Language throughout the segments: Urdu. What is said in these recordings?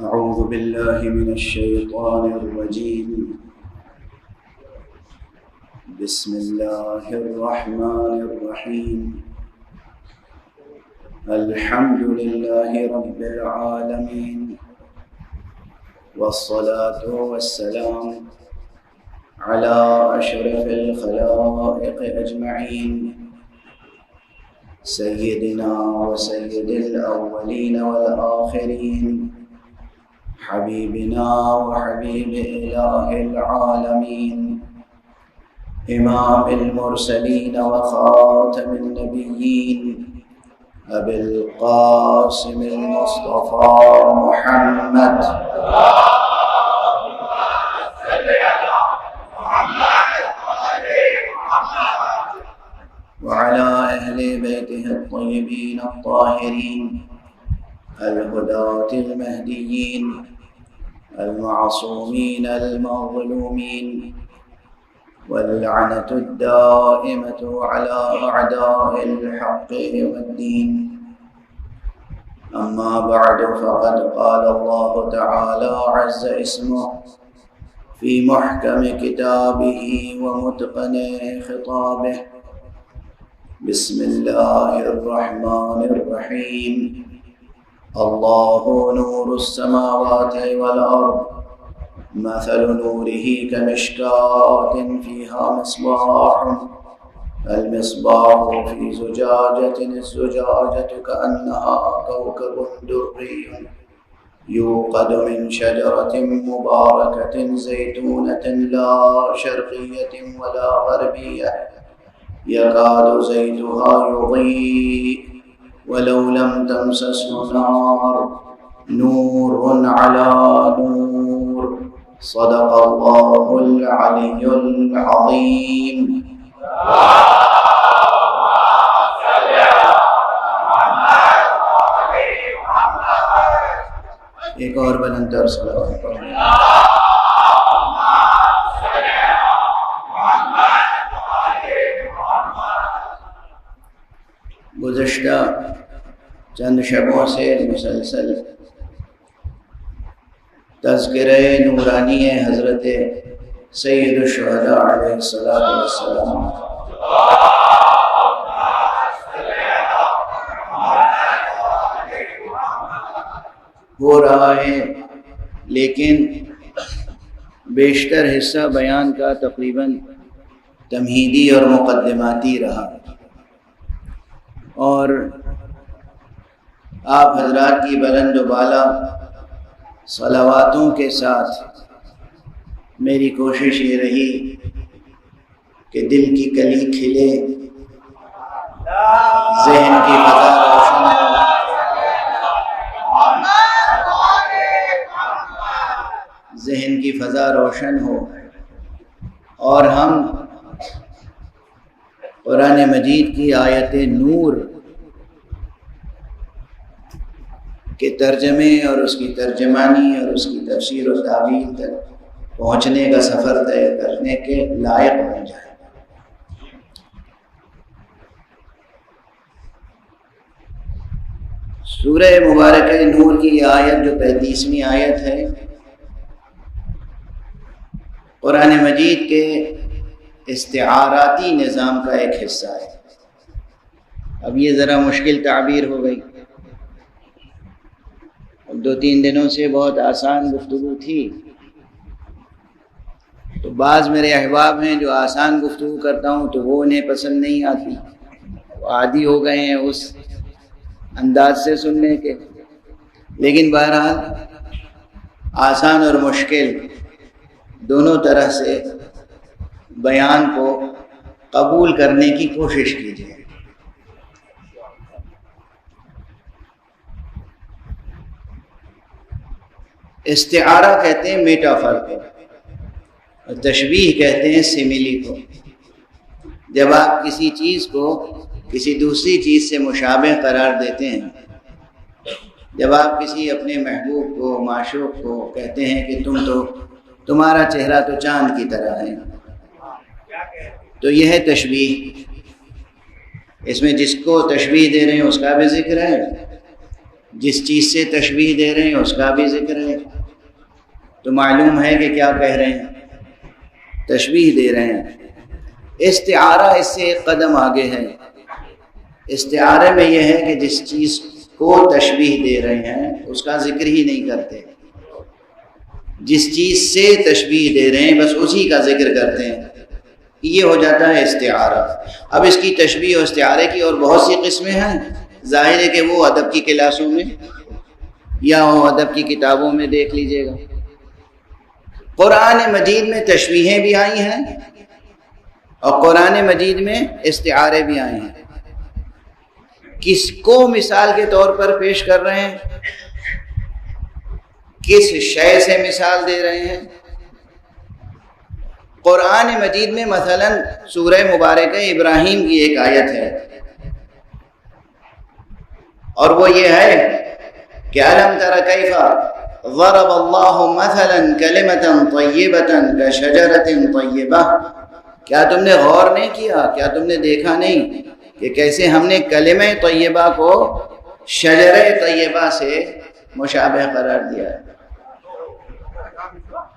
أعوذ بالله من الشيطان الرجيم. بسم الله الرحمن الرحيم. الحمد لله رب العالمين، والصلاة والسلام على أشرف الخلائق أجمعين، سيدنا وسيد الأولين والآخرين، حبيبنا وحبيب إله العالمين، إمام المرسلين وخاتم النبيين، أبي القاسم المصطفى محمد وعلى أهل بيته الطيبين الطاهرين الهداة المهديين المعصومين المظلومين، واللعنة الدائمة على أعداء الحق والدين. أما بعد، فقد قال الله تعالى عز اسمه في محكم كتابه ومتقن خطابه. بسم الله الرحمن الرحيم. الله نور السماوات والأرض، مثل نوره كمشكاة فيها مصباح، المصباح في زجاجة، الزجاجة كأنها كوكب دري يوقد من شجرة مباركة زيتونة لا شرقية ولا غربية، يكاد زيتها يضيء ولو لم تمسسه نار، نور على نور. صدق الله العلي العظيم. ایک اور بلندر صلوات پڑھیں. گزشتہ چند شبوں سے مسلسل تذکرہ نورانی حضرت سید الشہداء علیہ السلام ہو رہا ہے، لیکن بیشتر حصہ بیان کا تقریباً تمہیدی اور مقدماتی رہا، اور آپ حضرات کی بلند و بالا صلواتوں کے ساتھ میری کوشش یہ رہی کہ دل کی کلی کھلے، ذہن کی فضا روشن ہو، ذہن کی فضا روشن ہو، اور ہم قرآن مجید کی آیت نور کے ترجمے اور اس کی ترجمانی اور اس کی تفسیر و تعویل تک پہنچنے کا سفر طے کرنے کے لائق بن جائے. سورہ مبارکہ نور کی یہ آیت جو 35ویں آیت ہے، قرآن مجید کے استعاراتی نظام کا ایک حصہ ہے. اب یہ ذرا مشکل تعبیر ہو گئی. اب 2-3 دنوں سے بہت آسان گفتگو تھی، تو بعض میرے احباب ہیں جو آسان گفتگو کرتا ہوں تو وہ انہیں پسند نہیں آتی، وہ عادی ہو گئے ہیں اس انداز سے سننے کے. لیکن بہرحال آسان اور مشکل دونوں طرح سے بیان کو قبول کرنے کی کوشش کیجیے. استعارہ کہتے ہیں میٹافر کو، اور تشبیہ کہتے ہیں سملی کو. جب آپ کسی چیز کو کسی دوسری چیز سے مشابہ قرار دیتے ہیں، جب آپ کسی اپنے محبوب کو، معشوق کو کہتے ہیں کہ تمہارا چہرہ تو چاند کی طرح ہے، تو یہ ہے تشبیہ. اس میں جس کو تشبیہ دے رہے ہیں اس کا بھی ذکر ہے، جس چیز سے تشبیہ دے رہے ہیں اس کا بھی ذکر ہے، تو معلوم ہے کہ کیا کہہ رہے ہیں، تشبیہ دے رہے ہیں۔ استعارہ اس سے ایک قدم آگے ہے۔ استعارے میں یہ ہے کہ جس چیز کو تشبیہ دے رہے ہیں اس کا ذکر ہی نہیں کرتے، جس چیز سے تشبیہ دے رہے ہیں بس اسی کا ذکر کرتے ہیں، یہ ہو جاتا ہے استعارہ۔ اب اس کی تشبیہ و استعارے کی اور بہت سی قسمیں ہیں، ظاہر ہے کہ وہ ادب کی کلاسوں میں یا وہ ادب کی کتابوں میں دیکھ لیجئے گا۔ قرآن مجید میں تشبیہیں بھی آئی ہیں اور قرآن مجید میں استعارے بھی آئے ہیں۔ کس کو مثال کے طور پر پیش کر رہے ہیں، کس شے سے مثال دے رہے ہیں؟ قرآن مجید میں مثلا سورہ مبارکہ ابراہیم کی ایک آیت ہے اور وہ یہ ہے کہ أَلَمْ تَرَ كَيْفَ ضَرَبَ اللَّهُ مَثَلًا كَلِمَةً طَيِّبَةً كَشَجَرَةٍ طَيِّبَةٍ، کیا تم نے غور نہیں کیا، کیا تم نے دیکھا نہیں کہ کیسے ہم نے کلمہ طیبہ کو شجرہ طیبہ سے مشابہ قرار دیا ہے،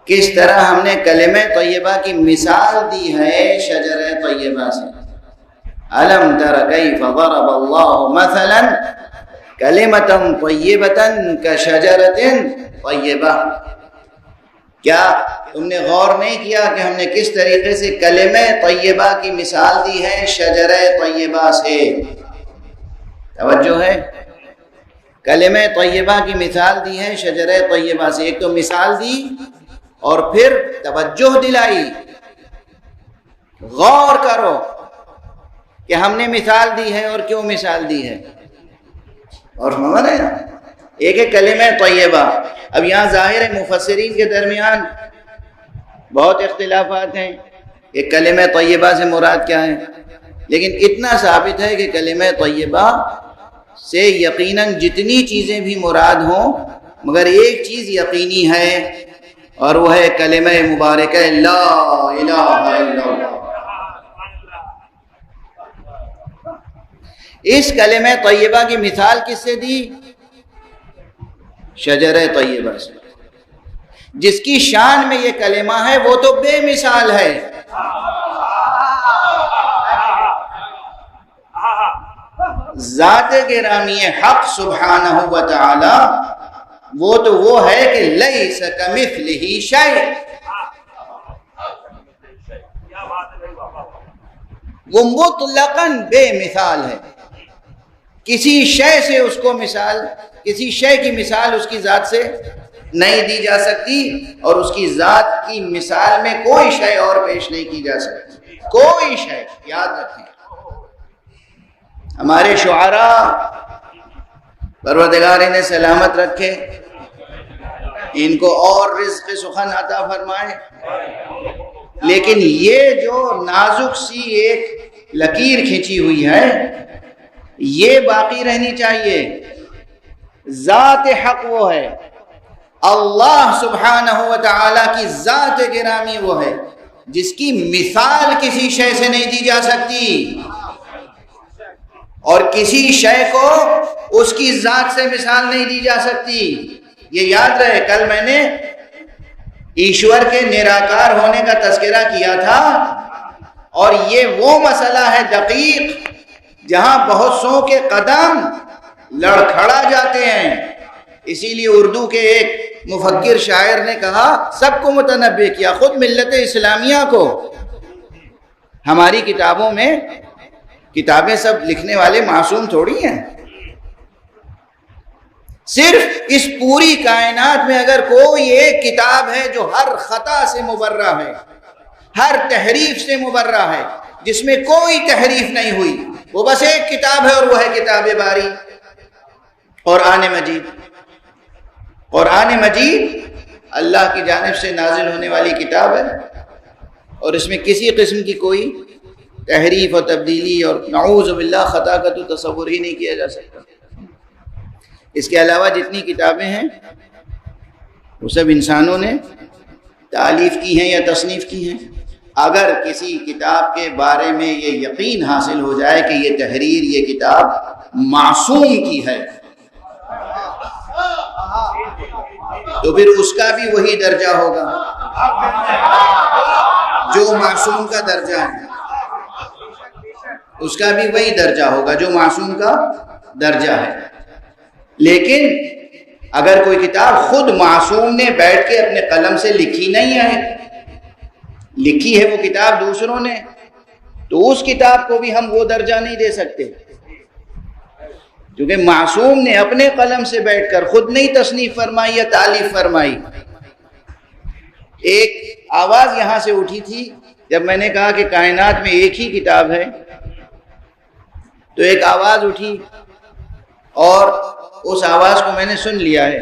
کس طرح ہم نے کلمہ طیبہ کی مثال دی ہے شجرہ طیبہ سے۔ أَلَمْ تَرَ كَيْفَ ضَرَبَ اللَّهُ مَثَلًا كَلِمَةً طَيِّبَةً كَشَجَرَةٍ طَيِّبَةٍ، کیا تم نے غور نہیں کیا کہ ہم نے کس طریقے سے کلمہ طیبہ کی مثال دی ہے شجرہ طیبہ سے؟ توجہ ہے، کلمہ طیبہ کی مثال دی ہے شجرہ طیبہ سے۔ ایک تو مثال دی اور پھر توجہ دلائی، غور کرو کہ ہم نے مثال دی ہے اور کیوں مثال دی ہے۔ اور سمجھ رہے ہیں، ایک ہے کلمہ طیبہ۔ اب یہاں ظاہر ہے مفسرین کے درمیان بہت اختلافات ہیں کہ کلمہ طیبہ سے مراد کیا ہے، لیکن اتنا ثابت ہے کہ کلمہ طیبہ سے یقیناً جتنی چیزیں بھی مراد ہوں مگر ایک چیز یقینی ہے اور وہ ہے کلمہ مبارکہ لا الہ الا اللہ۔ اس کلمہ طیبہ کی مثال کس سے دی؟ شجرہ طیبہ سے۔ جس کی شان میں یہ کلمہ ہے وہ تو بے مثال ہے، ذات گرامی حق سبحانہ و تعالی وہ ہے کہ لیس کمثلہ شیء، وہ مطلقاً بے مثال ہے، کسی شے سے اس کو مثال، کسی شے کی مثال اس کی ذات سے نہیں دی جا سکتی اور اس کی ذات کی مثال میں کوئی شے اور پیش نہیں کی جا سکتی، کوئی شے۔ یاد رکھیں ہمارے شعراء پروردگار انہیں سلامت رکھے، ان کو اور رزق سخن عطا فرمائے، لیکن یہ جو نازک سی ایک لکیر کھینچی ہوئی ہے یہ باقی رہنی چاہیے۔ ذات حق وہ ہے، اللہ سبحانہ و تعالیٰ کی ذات گرامی وہ ہے جس کی مثال کسی شے سے نہیں دی جا سکتی، اور کسی شے کو اس کی ذات سے مثال نہیں دی جا سکتی۔ یہ یاد رہے، کل میں نے ایشور کے نراکار ہونے کا تذکرہ کیا تھا اور یہ وہ مسئلہ ہے دقیق جہاں بہت سو کے قدم لڑکھڑا جاتے ہیں۔ اسی لیے اردو کے ایک مفکر شاعر نے کہا، سب کو متنبہ کیا، خود ملت اسلامیہ کو۔ ہماری کتابوں میں، کتابیں سب لکھنے والے معصوم تھوڑی ہیں، صرف اس پوری کائنات میں اگر کوئی ایک کتاب ہے جو ہر خطا سے مبرہ ہے، ہر تحریف سے مبرہ ہے، جس میں کوئی تحریف نہیں ہوئی، وہ بس ایک کتاب ہے اور وہ ہے کتاب باری، قرآن مجید۔ قرآن مجید اللہ کی جانب سے نازل ہونے والی کتاب ہے اور اس میں کسی قسم کی کوئی تحریف اور تبدیلی اور نعوذ باللہ خطا کا تو تصور ہی نہیں کیا جا سکتا۔ اس کے علاوہ جتنی کتابیں ہیں وہ سب انسانوں نے تالیف کی ہیں یا تصنیف کی ہیں۔ اگر کسی کتاب کے بارے میں یہ یقین حاصل ہو جائے کہ یہ تحریر، یہ کتاب معصوم کی ہے، تو پھر اس کا بھی وہی درجہ ہوگا جو معصوم کا درجہ ہے، اس کا بھی وہی درجہ ہوگا جو معصوم کا درجہ ہے۔ لیکن اگر کوئی کتاب خود معصوم نے بیٹھ کے اپنے قلم سے لکھی نہیں ہے، لکھی ہے وہ کتاب دوسروں نے، تو اس کتاب کو بھی ہم وہ درجہ نہیں دے سکتے، کیونکہ معصوم نے اپنے قلم سے بیٹھ کر خود نہیں تصنیف فرمائی یا تالیف فرمائی۔ ایک آواز یہاں سے اٹھی تھی جب میں نے کہا کہ کائنات میں ایک ہی کتاب ہے، تو ایک آواز اٹھی اور اس آواز کو میں نے سن لیا ہے،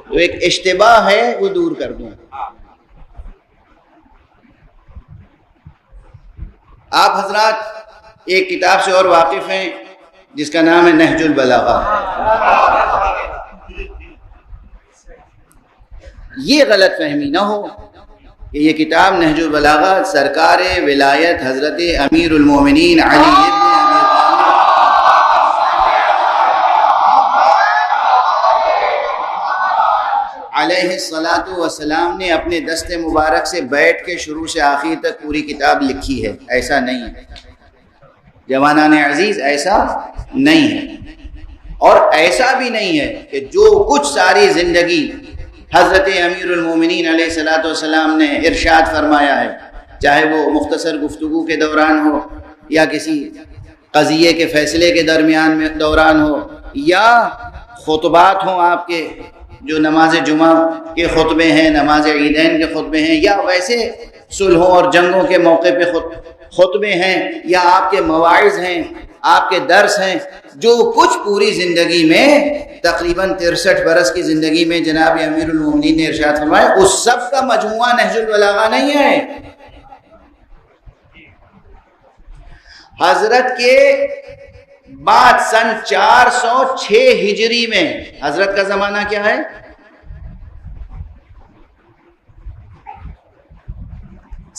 تو ایک اشتباہ ہے وہ دور کر دوں۔ آپ حضرات ایک کتاب سے اور واقف ہیں جس کا نام ہے نہج البلاغہ۔ یہ غلط فہمی نہ ہو کہ یہ کتاب نہج البلاغہ سرکار ولایت حضرت امیر المومنین علی ابن ابی علیہ الصلاۃ والسلام نے اپنے دست مبارک سے بیٹھ کے شروع سے آخر تک پوری کتاب لکھی ہے، ایسا نہیں ہے جوانان عزیز، ایسا نہیں ہے۔ اور ایسا بھی نہیں ہے کہ جو کچھ ساری زندگی حضرت امیر المومنین علیہ الصلاۃ والسلام نے ارشاد فرمایا ہے، چاہے وہ مختصر گفتگو کے دوران ہو یا کسی قضیے کے فیصلے کے درمیان میں دوران ہو، یا خطبات ہوں آپ کے جو نماز جمعہ کے خطبے ہیں، نماز عیدین کے خطبے ہیں، یا ویسے صلحوں اور جنگوں کے موقع پہ خطبے ہیں، یا آپ کے مواعظ ہیں، آپ کے درس ہیں، جو کچھ پوری زندگی میں تقریباً 63 برس کی زندگی میں جناب امیر المومنین نے ارشاد فرمایا، اس سب کا مجموعہ نہج البلاغہ نہیں ہے۔ حضرت کے بعد سن 406 ہجری میں، حضرت کا زمانہ کیا ہے؟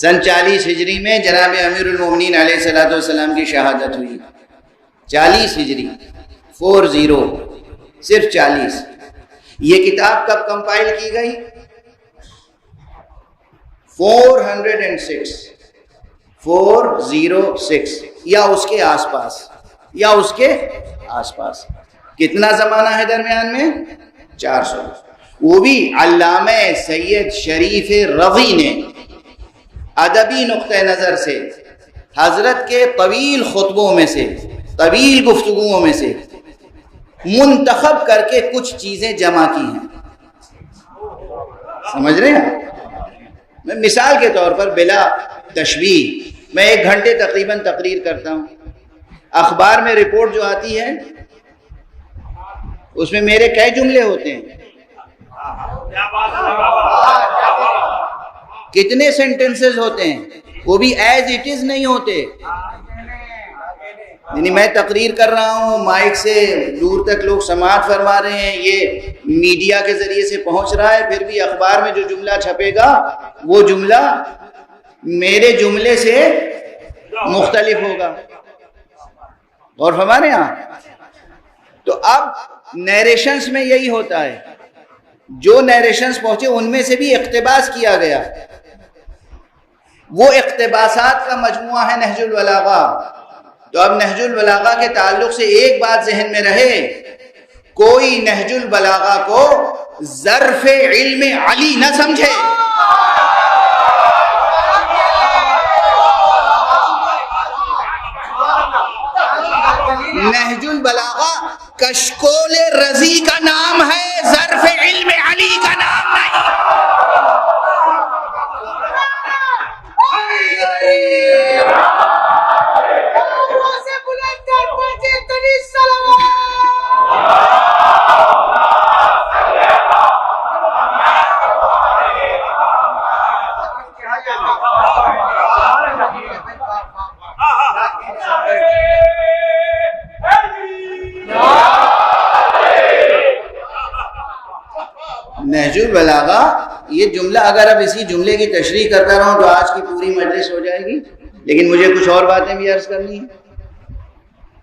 سن 40 ہجری میں جناب امیر المومنین علیہ الصلوۃ والسلام کی شہادت ہوئی۔ 40 ہجری 40 صرف 40۔ یہ کتاب کب کمپائل کی گئی؟ 406 یا اس کے آس پاس، کتنا زمانہ ہے درمیان میں؟ 400۔ وہ بھی علامہ سید شریف رضی نے ادبی نقطہ نظر سے حضرت کے طویل خطبوں میں سے، طویل گفتگوؤں میں سے منتخب کر کے کچھ چیزیں جمع کی ہیں۔ سمجھ رہے ہیں؟ میں مثال کے طور پر بلا تشبیہ، میں 1 گھنٹے تقریباً تقریر کرتا ہوں، اخبار میں رپورٹ جو آتی ہے اس میں میرے کئی جملے ہوتے ہیں؟ کتنے سینٹنسز ہوتے ہیں؟ وہ بھی ایز اٹ از نہیں ہوتے، یعنی میں تقریر کر رہا ہوں، مائک سے دور تک لوگ سماعت فرما رہے ہیں، یہ میڈیا کے ذریعے سے پہنچ رہا ہے، پھر بھی اخبار میں جو جملہ چھپے گا وہ جملہ میرے جملے سے مختلف ہوگا۔ اور ہمارے یہاں تو اب نیریشنز میں یہی ہوتا ہے، جو نیریشنز پہنچے ان میں سے بھی اقتباس کیا گیا، وہ اقتباسات کا مجموعہ ہے نہج البلاغہ۔ تو اب نہج البلاغہ کے تعلق سے ایک بات ذہن میں رہے، کوئی نہج البلاغہ کو ظرف علم علی نہ سمجھے۔ نہج البلاغہ کشکول رضی کا نام ہے، ظرف علم علی کا نام نہیں۔ نہج البلاغہ، یہ جملہ اگر اب اسی جملے کی تشریح کرتا رہوں تو آج کی پوری مجلس ہو جائے گی، لیکن مجھے کچھ اور باتیں بھی عرض کرنی ہیں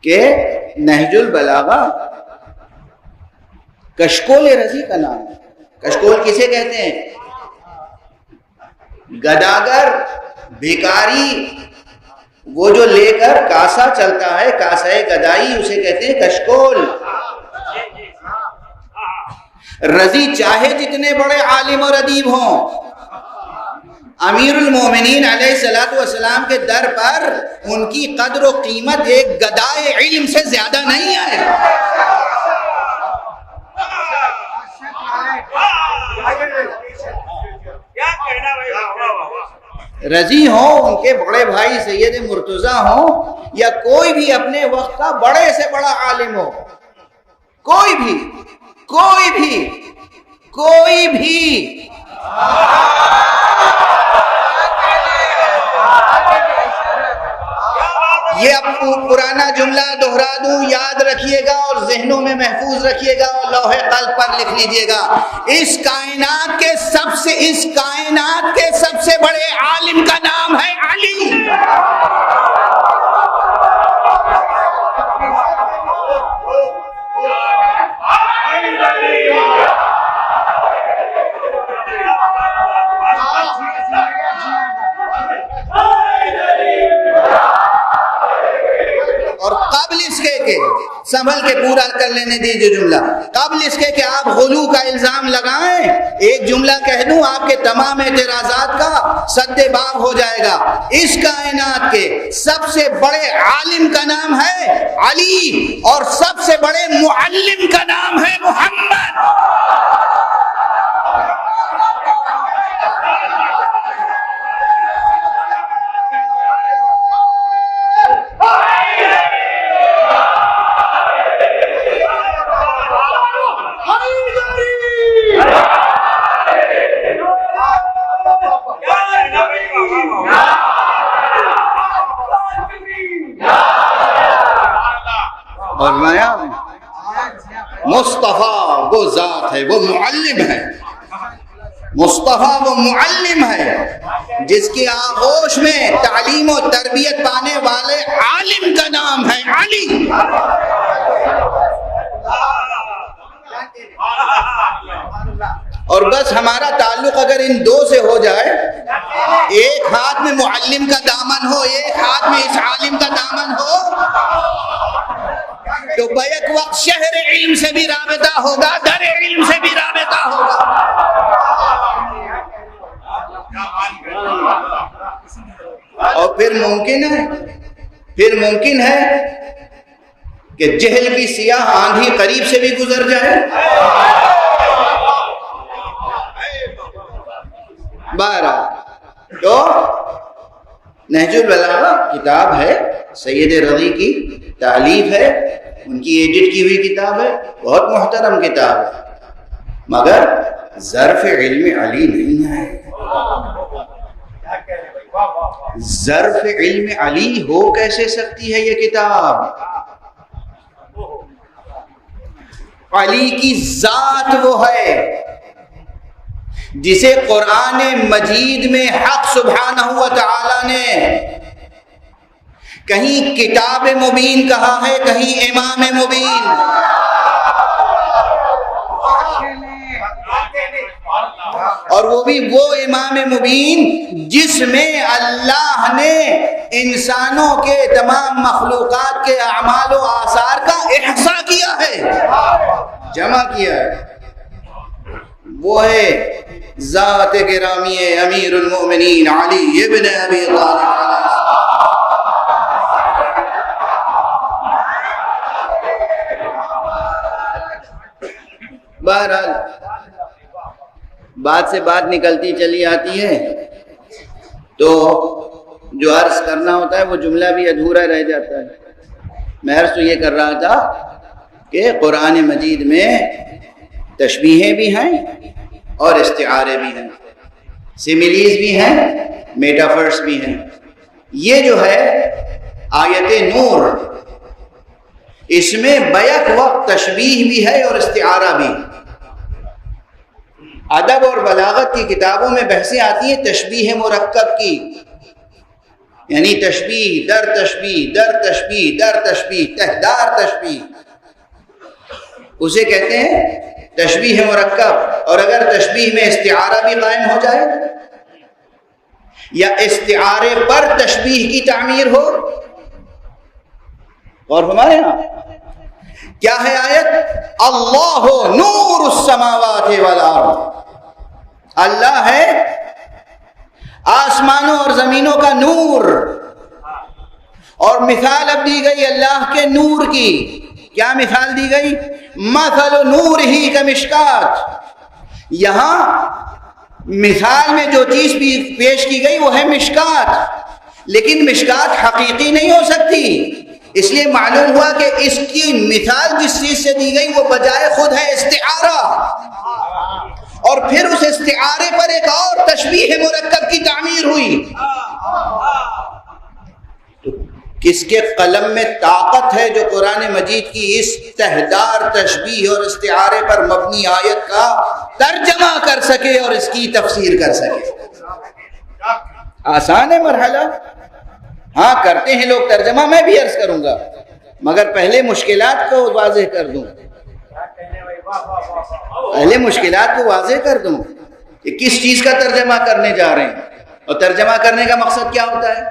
کہ نہج البلاغہ کشکول رضی کا نام ہے۔ کشکول کسے کہتے ہیں؟ گداگر، بھیکاری، وہ جو لے کر کاسا چلتا ہے، کاسہ گدائی، اسے کہتے ہیں کشکول۔ رضی چاہے جتنے بڑے عالم اور ادیب ہوں، امیر المومنین علیہ الصلوۃ والسلام کے در پر ان کی قدر و قیمت ایک گدائے علم سے زیادہ نہیں ہے۔ رضی ہوں، ان کے بڑے بھائی سید مرتضیٰ ہوں، یا کوئی بھی اپنے وقت کا بڑے سے بڑا عالم ہو، کوئی بھی یہ اب پرانا جملہ دہرا دوں، یاد رکھیے گا اور ذہنوں میں محفوظ رکھیے گا اور لوح قلب پر لکھ لیجیے گا۔ اس کائنات کے سب سے بڑے عالم کا نام ہے علی۔ اور قبل اس کے سنبھل کے پورا کر لینے دیجیے جملہ، قبل اس کے کہ آپ غلو کا الزام لگائیں، ایک جملہ کہہ دوں، آپ کے تمام اعتراضات کا سد باب ہو جائے گا۔ اس کائنات کے سب سے بڑے عالم کا نام ہے علی، اور سب سے بڑے معلم کا نام ہے محمد۔ اور مصطفیٰ وہ ذات ہے، وہ معلم ہے، مصطفیٰ وہ معلم ہے جس کی آغوش میں تعلیم و تربیت پانے والے عالم کا نام ہے علی۔ اور بس ہمارا تعلق اگر ان دو سے ہو جائے، ایک ہاتھ میں معلم کا دامن ہو، ایک ہاتھ میں اس عالم کا دامن ہو، تو بیک وقت شہر علم سے بھی رابطہ ہوگا، در علم سے بھی رابطہ ہوگا۔ اور پھر ممکن ہے کہ جہل کی سیاہ آندھی قریب سے بھی گزر جائے۔ بہرحال تو نہج البلاغہ کتاب ہے، سید رضی کی تالیف ہے، ان کی ایڈٹ کی ہوئی کتاب ہے، بہت محترم کتاب ہے، مگر ظرف علم علی نہیں ہے۔ ظرف علم علی ہو کیسے سکتی ہے یہ کتاب؟ علی کی ذات وہ ہے جسے قرآن مجید میں حق سبحانہ و تعالی نے کہیں کتاب مبین کہا ہے، کہیں امام مبین۔ اور وہ بھی وہ امام مبین جس میں اللہ نے انسانوں کے تمام مخلوقات کے اعمال و آثار کا احصاء کیا ہے، جمع کیا ہے۔ وہ ہے ذات گرامی امیر المؤمنین علی ابن ابی طالب علیہ السلام۔ بہرحال بات سے بات نکلتی چلی آتی ہے، تو جو عرض کرنا ہوتا ہے وہ جملہ بھی ادھورا رہ جاتا ہے۔ میں عرض تو یہ کر رہا تھا کہ قرآن مجید میں تشبیہیں بھی ہیں اور استعارے بھی ہیں، سیملیز بھی ہیں، میٹافرس بھی ہیں۔ یہ جو ہے آیت نور، اس میں بیک وقت تشبیہ بھی ہے اور استعارہ بھی۔ ادب اور بلاغت کی کتابوں میں بحثیں آتی ہیں تشبیہ مرکب کی، یعنی تشبیہ در تشبیہ در تشبیہ در تشبیہ تہدار تشبیہ، اسے کہتے ہیں تشبیہ مرکب، اور اگر تشبیہ میں استعارہ بھی قائم ہو جائے یا استعارے پر تشبیہ کی تعمیر ہو. اور ہمارے یہاں کیا ہے آیت؟ اللہ نور السماوات والارض، اللہ ہے آسمانوں اور زمینوں کا نور. اور مثال اب دی گئی اللہ کے نور کی. کیا مثال دی گئی؟ مثل نورہ کمشکات. یہاں مثال میں جو چیز پیش کی گئی وہ ہے مشکات، لیکن مشکات حقیقی نہیں ہو سکتی. اس لیے معلوم ہوا کہ اس کی مثال جس چیز سے دی گئی وہ بجائے خود ہے استعارہ، اور پھر اس استعارے پر ایک اور تشبیہ مرکب کی تعمیر ہوئی. کس کے قلم میں طاقت ہے جو قرآن مجید کی اس تہدار تشبیہ اور استعارے پر مبنی آیت کا ترجمہ کر سکے اور اس کی تفسیر کر سکے؟ آسان ہے مرحلہ، ہاں کرتے ہیں لوگ ترجمہ، میں بھی عرض کروں گا، مگر پہلے مشکلات کو واضح کر دوں، پہلے مشکلات کو واضح کر دوں کہ کس چیز کا ترجمہ کرنے جا رہے ہیں، اور ترجمہ کرنے کا مقصد کیا ہوتا ہے.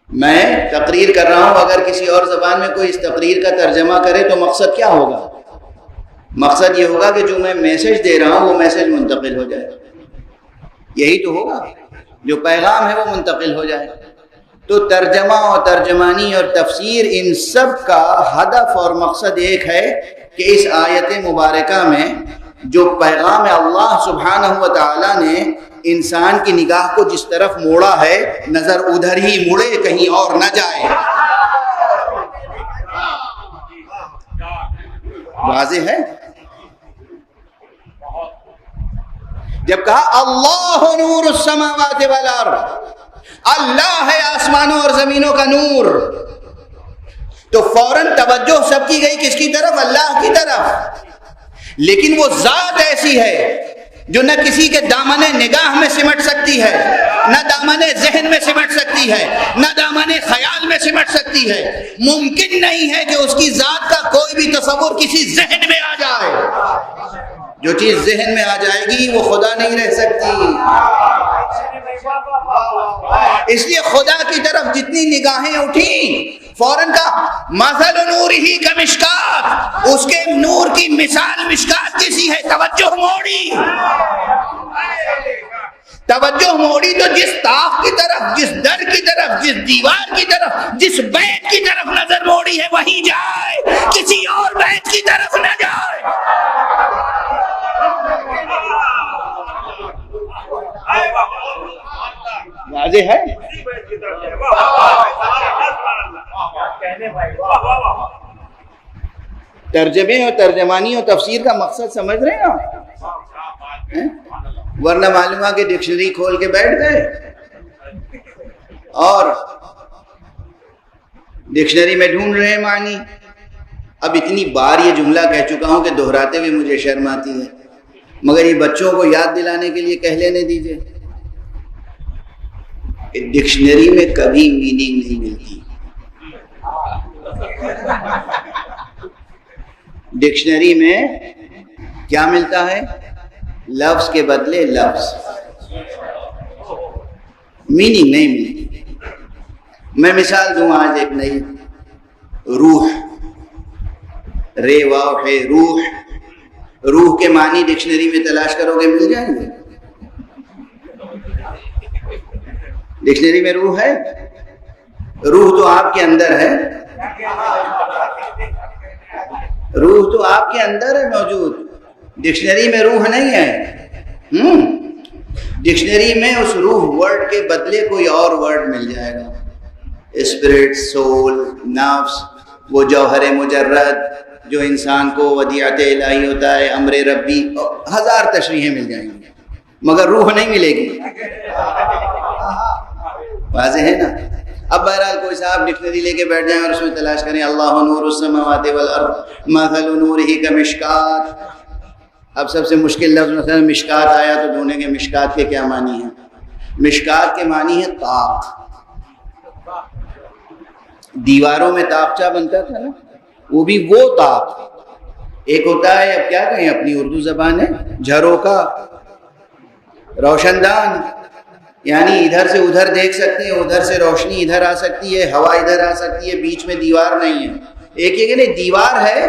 میں تقریر کر رہا ہوں، اگر کسی اور زبان میں کوئی اس تقریر کا ترجمہ کرے تو مقصد کیا ہوگا؟ مقصد یہ ہوگا کہ جو میں میسج دے رہا ہوں وہ میسج منتقل ہو جائے. یہی تو ہوگا، جو پیغام ہے وہ منتقل ہو جائے. تو ترجمہ اور ترجمانی اور تفسیر، ان سب کا ہدف اور مقصد ایک ہے کہ اس آیت مبارکہ میں جو پیغام اللہ سبحانہ و تعالیٰ نے انسان کی نگاہ کو جس طرف موڑا ہے، نظر ادھر ہی مڑے، کہیں اور نہ جائے. واضح ہے؟ جب کہا اللہ نور السماوات والارض، اللہ ہے آسمانوں اور زمینوں کا نور، تو فوراً توجہ سب کی گئی کس کی طرف؟ اللہ کی طرف. لیکن وہ ذات ایسی ہے جو نہ کسی کے دامن نگاہ میں سمٹ سکتی ہے، نہ دامن ذہن میں سمٹ سکتی ہے، نہ دامن خیال میں سمٹ سکتی ہے. ممکن نہیں ہے کہ اس کی ذات کا کوئی بھی تصور کسی ذہن میں آ جائے. جو چیز ذہن میں آ جائے گی وہ خدا نہیں رہ سکتی. اس لیے خدا کی طرف جتنی نگاہیں اٹھیں فوراً کا مثل نورہ کمشکات، اس کے نور کی مثال مشکات جیسی ہے. توجہ موڑی، توجہ موڑی تو جس طاق کی طرف، جس در کی طرف، جس دیوار کی طرف، جس بیت کی طرف نظر موڑی ہے وہیں جائے، کسی اور بیت کی طرف نہ جائے. واضح ہے؟ ترجمے اور ترجمانی اور تفسیر کا مقصد سمجھ رہے ہیں آپ؟ ورنہ معلوم ہے کہ ڈکشنری کھول کے بیٹھ گئے اور ڈکشنری میں ڈھونڈ رہے ہیں معنی. اب اتنی بار یہ جملہ کہہ چکا ہوں کہ دہراتے ہوئے مجھے شرم آتی ہے، مگر یہ بچوں کو یاد دلانے کے لیے کہہ لینے دیجیے. ڈکشنری میں کبھی میننگ نہیں ملتی. ڈکشنری میں کیا ملتا ہے؟ لفظ کے بدلے لفظ، میننگ نہیں ملتی. میں مثال دوں آج ایک نئی، روح، رے واو ہے روح. روح کے معنی ڈکشنری میں تلاش کرو گے مل جائیں گے. ڈکشنری میں روح ہے؟ روح تو آپ کے اندر ہے، روح تو آپ کے اندر ہے موجود. ڈکشنری میں روح نہیں ہے. ڈکشنری میں اس روح ورڈ کے بدلے کوئی اور ورڈ مل جائے گا. اسپرٹ، سول، نفس، وہ جوہر مجرد جو انسان کو ودیعت الہی ہوتا ہے، امر ربی، ہزار تشریحیں مل جائیں گی مگر روح نہیں ملے گی. واضح ہے نا؟ اب بہرحال کوئی صاحب ڈکشنری لے کے بیٹھ جائیں اور اس میں تلاش کریں اللہ نور السماوات والارض مثل نورہ کمشکات. اب سب سے مشکل لفظ مثلا مشکات آیا تو ڈھونڈیں گے مشکات کے کیا معنی ہیں. مشکات کے معنی ہے طاق. دیواروں میں طاقچہ بنتا تھا نا، وہ بھی وہ طاق ایک ہوتا ہے، اب کیا کہیں، اپنی اردو زبان ہے، جھروکا، روشن دان، یعنی ادھر سے ادھر دیکھ سکتے ہیں، ادھر سے روشنی ادھر آ سکتی ہے، ہوا ادھر آ سکتی ہے، بیچ میں دیوار نہیں ہے۔ ایک یہ کہ نہیں، دیوار ہے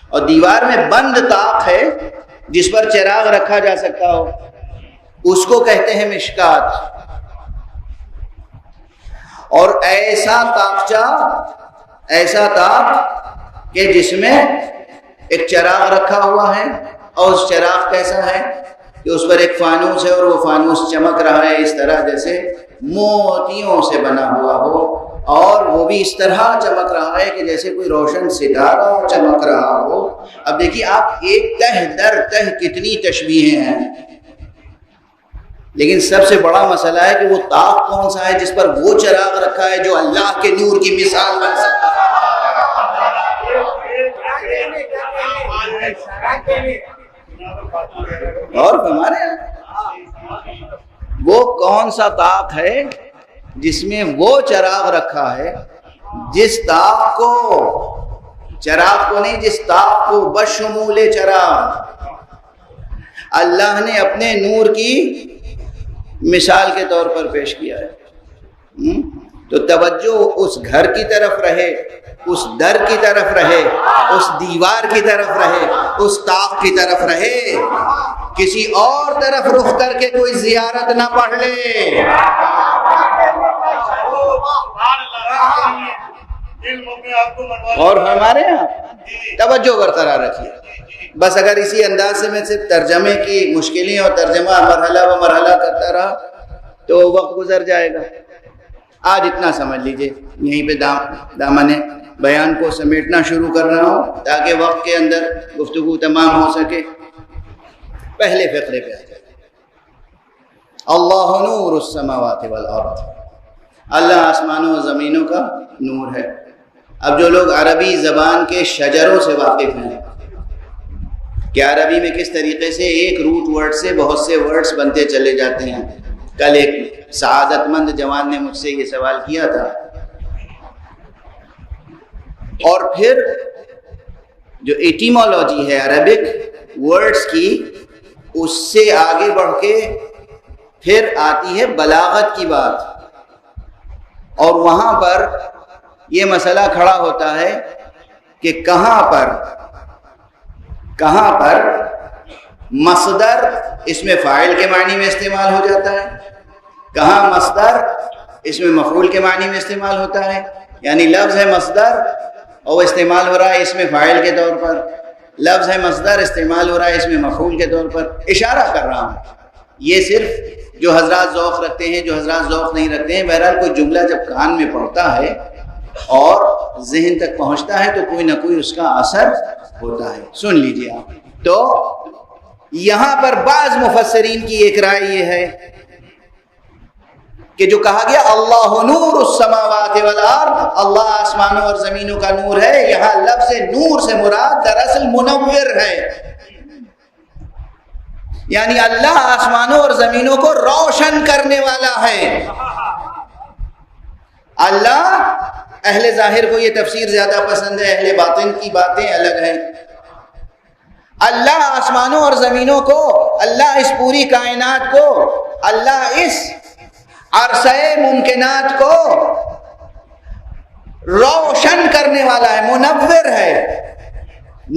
اور دیوار میں بند طاق ہے جس پر چراغ رکھا جا سکتا ہو، اس کو کہتے ہیں مشکات۔ اور ایسا طاقچہ، ایسا طاق کہ جس میں ایک چراغ رکھا ہوا ہے، اور اس چراغ کیسا ہے کہ اس پر ایک فانوس ہے اور وہ فانوس چمک رہا ہے اس طرح جیسے موتیوں سے بنا ہوا ہو، اور وہ بھی اس طرح چمک رہا ہے کہ جیسے کوئی روشن ستارہ چمک رہا ہو۔ اب دیکھیے آپ، ایک تہ در تہ کتنی تشبیہیں ہیں، لیکن سب سے بڑا مسئلہ ہے کہ وہ طاق کون سا ہے جس پر وہ چراغ رکھا ہے جو اللہ کے نور کی مثال بن سکتا ہے۔ اور ہمارے وہ کون سا طاق ہے جس میں وہ چراغ رکھا ہے، جس طاق کو، چراغ کو نہیں، جس طاق کو بشمول چراغ اللہ نے اپنے نور کی مثال کے طور پر پیش کیا ہے۔ تو توجہ اس گھر کی طرف رہے، اس در کی طرف رہے، اس دیوار کی طرف رہے، اس طاق کی طرف رہے، کسی اور طرف رخ کر کے کوئی زیارت نہ پڑھ لے۔ اور ہمارے یہاں توجہ برقرار رکھیے، بس اگر اسی انداز سے میں صرف ترجمے کی مشکلیں اور ترجمہ مرحلہ و مرحلہ کرتا رہا تو وقت گزر جائے گا۔ آج اتنا سمجھ لیجئے، یہیں پہ دامن بیان کو سمیٹنا شروع کر رہا ہوں تاکہ وقت کے اندر گفتگو تمام ہو سکے۔ پہلے فقرے پہ آ جائے، اللہ نور السماوات والارض، اللہ آسمانوں و زمینوں کا نور ہے۔ اب جو لوگ عربی زبان کے شجروں سے واقف ہیں کہ عربی میں کس طریقے سے ایک روٹ ورڈ سے بہت سے ورڈز بنتے چلے جاتے ہیں، کل ایک سعادت مند جوان نے مجھ سے یہ سوال کیا تھا، اور پھر جو ایٹیمولوجی ہے عربک ورڈز کی، اس سے آگے بڑھ کے پھر آتی ہے بلاغت کی بات، اور وہاں پر یہ مسئلہ کھڑا ہوتا ہے کہ کہاں پر مصدر اس میں فاعل کے معنی میں استعمال ہو جاتا ہے، کہاں مصدر اس میں مفعول کے معنی میں استعمال ہوتا ہے، یعنی لفظ ہے مصدر اور وہ استعمال ہو رہا ہے اس میں فاعل کے طور پر، لفظ ہے مصدر استعمال ہو رہا ہے اس میں مفعول کے طور پر۔ اشارہ کر رہا ہوں، یہ صرف جو حضرات ذوق رکھتے ہیں، جو حضرات ذوق نہیں رکھتے ہیں، بہرحال کوئی جملہ جب کان میں پڑتا ہے اور ذہن تک پہنچتا ہے تو کوئی نہ کوئی اس کا اثر ہوتا ہے۔ سن لیجئے آپ، تو یہاں پر بعض مفسرین کی ایک رائے یہ ہے کہ جو کہا گیا اللہ نور السماوات والارض، اللہ آسمانوں اور زمینوں کا نور ہے، یہاں لفظ نور سے مراد دراصل منور ہے، یعنی اللہ آسمانوں اور زمینوں کو روشن کرنے والا ہے۔ اللہ، اہل ظاہر کو یہ تفسیر زیادہ پسند ہے، اہل باطن کی باتیں الگ ہیں۔ اللہ آسمانوں اور زمینوں کو، اللہ اس پوری کائنات کو، اللہ اس عرصہ ممکنات کو روشن کرنے والا ہے، منور ہے۔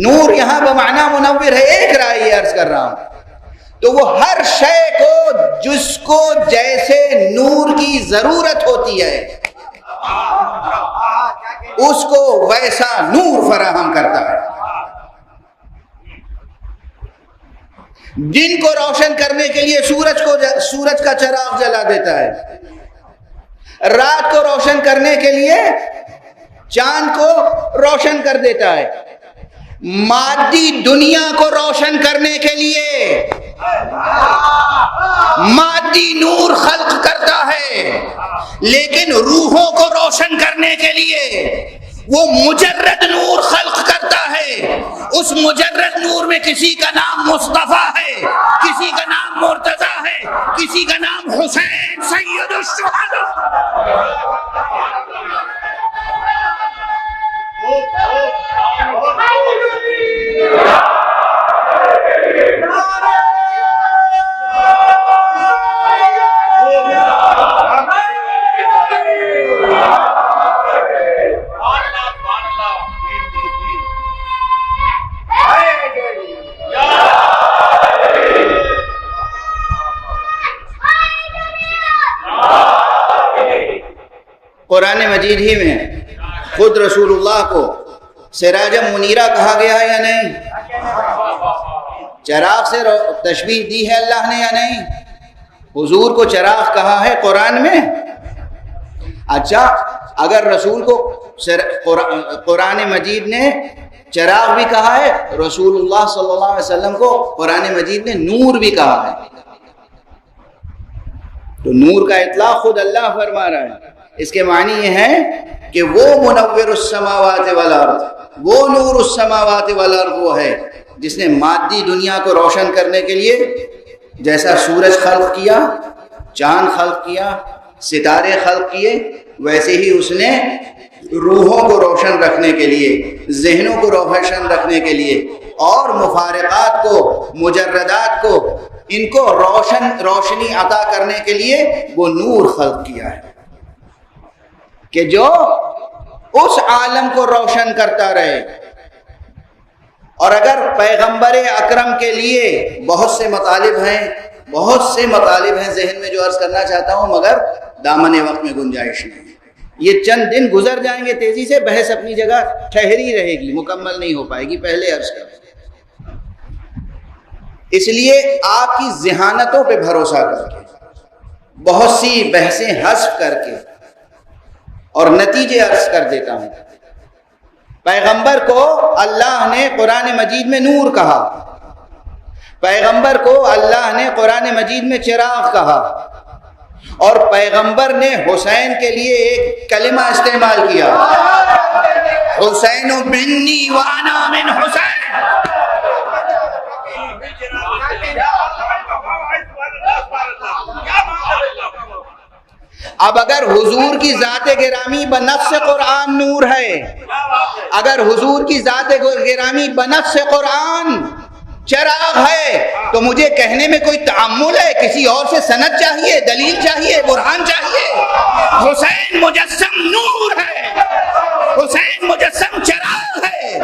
نور یہاں بمعنی منور ہے، ایک رائے یہ عرض کر رہا ہوں۔ تو وہ ہر شے کو جس کو جیسے نور کی ضرورت ہوتی ہے اس کو ویسا نور فراہم کرتا ہے۔ دن کو روشن کرنے کے لیے سورج کا چراغ جلا دیتا ہے، رات کو روشن کرنے کے لیے چاند کو روشن کر دیتا ہے، مادی دنیا کو روشن کرنے کے لیے مادی نور خلق کرتا ہے، لیکن روحوں کو روشن کرنے کے لیے وہ مجرد نور خلق کرتا ہے۔ اس مجرد نور میں کسی کا نام مصطفیٰ ہے، کسی کا نام مرتضیٰ ہے، کسی کا نام حسین سید الشہداء۔ قرآن مجید ہی میں خود رسول اللہ کو سراج منیرہ کہا گیا ہے یا نہیں؟ چراغ سے تشبیہ دی ہے اللہ نے یا نہیں؟ حضور کو چراغ کہا ہے قرآن میں؟ اچھا، اگر رسول کو قرآن مجید نے چراغ بھی کہا ہے، رسول اللہ صلی اللہ علیہ وسلم کو قرآن مجید نے نور بھی کہا ہے، تو نور کا اطلاق خود اللہ فرما رہا ہے۔ اس کے معنی یہ ہے کہ وہ منور السماوات والارض، وہ نور السماوات والارض وہ ہے جس نے مادی دنیا کو روشن کرنے کے لیے جیسا سورج خلق کیا، چاند خلق کیا، ستارے خلق کیے، ویسے ہی اس نے روحوں کو روشن رکھنے کے لیے، ذہنوں کو روشن رکھنے کے لیے، اور مفارقات کو، مجردات کو، ان کو روشنی عطا کرنے کے لیے وہ نور خلق کیا ہے کہ جو اس عالم کو روشن کرتا رہے۔ اور اگر پیغمبر اکرم کے لیے بہت سے مطالب ہیں ذہن میں جو عرض کرنا چاہتا ہوں، مگر دامن وقت میں گنجائش نہیں ہے، یہ چند دن گزر جائیں گے تیزی سے، بحث اپنی جگہ ٹھہری رہے گی، مکمل نہیں ہو پائے گی، پہلے عرض کر۔ اس لیے آپ کی ذہانتوں پہ بھروسہ کر کے، بہت سی بحثیں حذف کر کے، اور نتیجے عرض کر دیتا ہوں۔ پیغمبر کو اللہ نے قرآن مجید میں نور کہا، پیغمبر کو اللہ نے قرآن مجید میں چراغ کہا، اور پیغمبر نے حسین کے لیے ایک کلمہ استعمال کیا، حسین منی وانا من حسین۔ اب اگر حضور کی ذات گرامی بنفس قرآن نور ہے، اگر حضور کی ذات گرامی بنفس قرآن چراغ ہے، تو مجھے کہنے میں کوئی تعمل ہے؟ کسی اور سے سند چاہیے، دلیل چاہیے، برہان چاہیے؟ حسین مجسم نور ہے، حسین مجسم چراغ ہے۔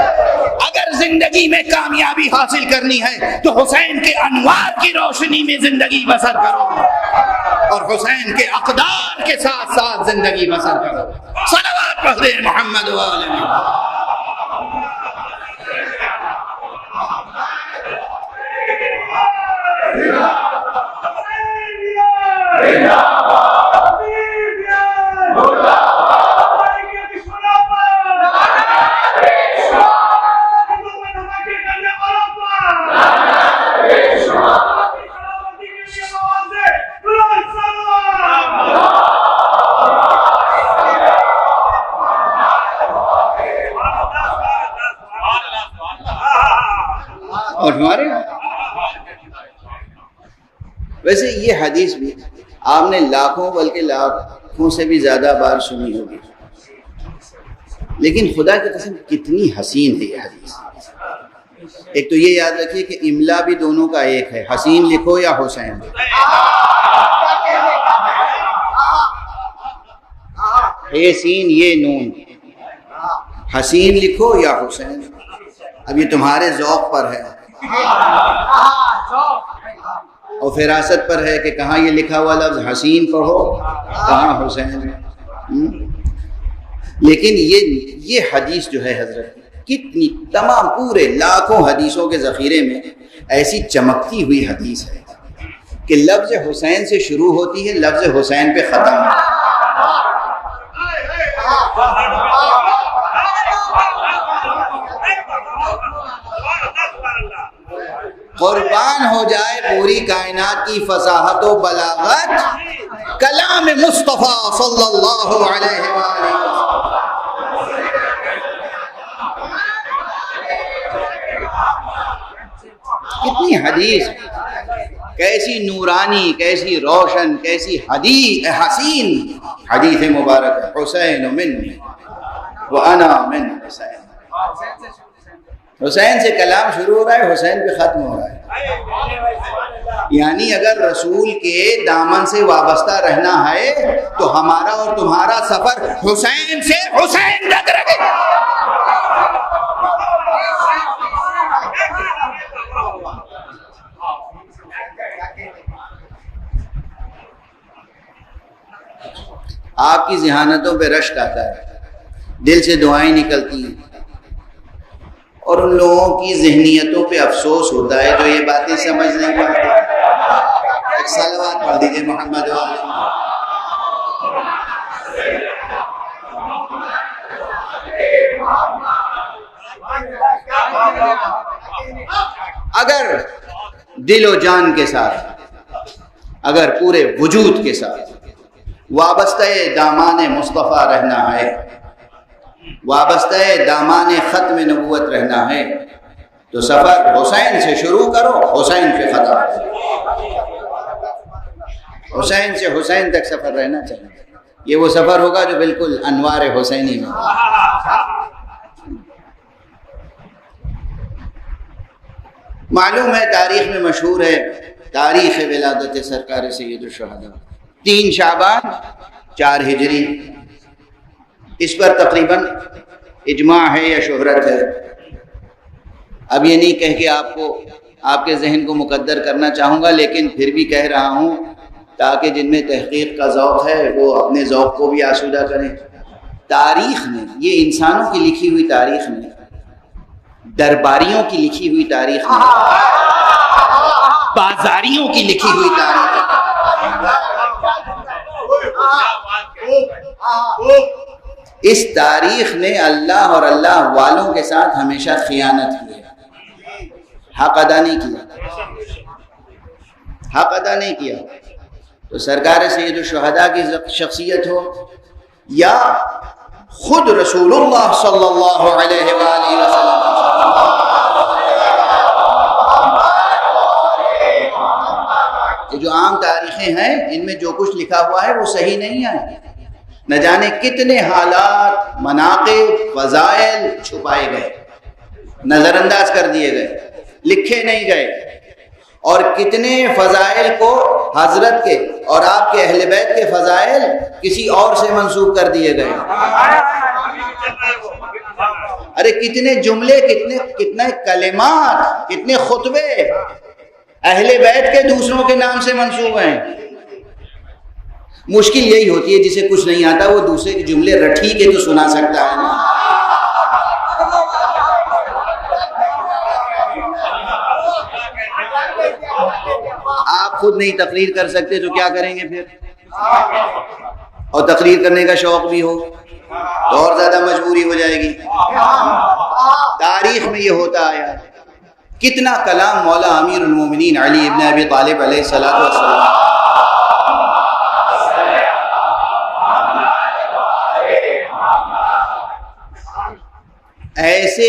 اگر زندگی میں کامیابی حاصل کرنی ہے تو حسین کے انوار کی روشنی میں زندگی بسر کرو، اور حسین کے اقدار کے ساتھ ساتھ زندگی بسر کرو۔ صلوات پڑھیں محمد و آل محمد۔ اور ہمارے ویسے یہ حدیث بھی آپ نے لاکھوں بلکہ لاکھوں سے بھی زیادہ بار سنی ہوگی، لیکن خدا کی قسم کتنی حسین ہے یہ حدیث۔ ایک تو یہ یاد رکھیے کہ املا بھی دونوں کا ایک ہے، حسین لکھو یا حسین، اے سین یہ نون، حسین لکھو یا حسین۔ اب یہ تمہارے ذوق پر ہے اور فراست پر ہے کہ کہاں یہ لکھا ہوا لفظ حسین پڑھو، کہاں حسین۔ لیکن یہ حدیث جو ہے حضرت، کتنی تمام پورے لاکھوں حدیثوں کے ذخیرے میں ایسی چمکتی ہوئی حدیث ہے کہ لفظ حسین سے شروع ہوتی ہے، لفظ حسین پہ ختم۔ قربان ہو جائے پوری کائنات کی فصاحت و بلاغت کلام مصطفیٰ صلی اللہ علیہ وآلہ۔ کتنی حدیث، کیسی نورانی، کیسی روشن، کیسی حسین حدیث مبارک ہے۔ حسین منی وانا من حسین، حسین سے کلام شروع ہو رہا ہے، حسین پہ ختم ہو رہا ہے۔ یعنی اگر رسول کے دامن سے وابستہ رہنا ہے تو ہمارا اور تمہارا سفر حسین سے حسین تک رہے گا۔ آپ کی ذہانتوں پہ رشک آتا ہے، دل سے دعائیں نکلتی ہیں، اور ان لوگوں کی ذہنیتوں پہ افسوس ہوتا ہے جو یہ باتیں سمجھ نہیں پاتے۔ ایک صلوات پڑھ دیجیے محمد وآلہ۔ اگر دل و جان کے ساتھ، اگر پورے وجود کے ساتھ وابستہ دامان مصطفیٰ رہنا ہے، وابستہ دامان ختم نبوت رہنا ہے، تو سفر حسین سے شروع کرو، حسین سے ختم، حسین سے حسین تک سفر رہنا چاہیے۔ یہ وہ سفر ہوگا جو بالکل انوار حسینی میں۔ معلوم ہے، تاریخ میں مشہور ہے تاریخ ولادت سرکار سید الشہداء 3 شعبان 4 ہجری، اس پر تقریباً اجماع ہے یا شہرت ہے۔ اب یہ نہیں کہہ کے آپ کے ذہن کو مقدر کرنا چاہوں گا، لیکن پھر بھی کہہ رہا ہوں تاکہ جن میں تحقیق کا ذوق ہے وہ اپنے ذوق کو بھی آسودہ کریں۔ تاریخ میں، یہ انسانوں کی لکھی ہوئی تاریخ میں، درباریوں کی لکھی ہوئی تاریخ میں، بازاریوں کی لکھی ہوئی تاریخ میں، اس تاریخ نے اللہ اور اللہ والوں کے ساتھ ہمیشہ خیانت کی ہے، حق ادا نہیں کیا، حق ادا نہیں کیا۔ تو سرکار سید الشہداء کی شخصیت ہو یا خود رسول اللہ صلی اللہ علیہ وآلہ وسلم، یہ جو عام تاریخیں ہیں ان میں جو کچھ لکھا ہوا ہے وہ صحیح نہیں ہے۔ نہ جانے کتنے حالات، مناقب، فضائل چھپائے گئے، نظر انداز کر دیے گئے، لکھے نہیں گئے، اور کتنے فضائل کو حضرت کے اور آپ کے اہل بیت کے فضائل کسی اور سے منسوب کر دیے گئے۔ ارے کتنے جملے، کتنے کلمات، کتنے خطبے اہل بیت کے دوسروں کے نام سے منسوب ہیں۔ مشکل یہی ہوتی ہے جسے کچھ نہیں آتا وہ دوسرے کے جملے رٹھی کے تو سنا سکتا ہے نا۔ آپ خود نہیں تقریر کر سکتے تو کیا کریں گے پھر؟ اور تقریر کرنے کا شوق بھی ہو تو اور زیادہ مجبوری ہو جائے گی۔ تاریخ میں یہ ہوتا آیا، کتنا کلام مولا امیر المومنین علی ابن ابی طالب علیہ الصلوۃ والسلام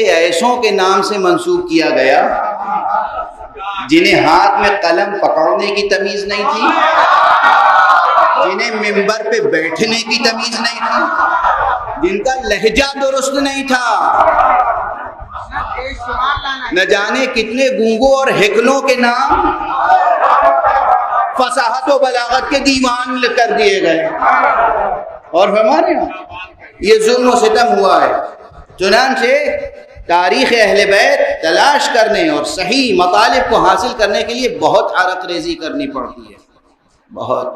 ایسوں کے نام سے منسوب کیا گیا جنہیں ہاتھ میں قلم پکڑنے کی تمیز نہیں تھی، جنہیں منبر پہ بیٹھنے کی تمیز نہیں تھی، جن کا لہجہ درست نہیں تھا، نہ جانے کتنے گونگوں اور ہکلوں کے نام فصاحت و بلاغت کے دیوان کر دیے گئے۔ اور ہمارے یہاں یہ ظلم و ستم ہوا ہے۔ چنانچہ تاریخ اہل بیت تلاش کرنے اور صحیح مطالب کو حاصل کرنے کے لیے بہت عرق ریزی کرنی پڑتی ہے، بہت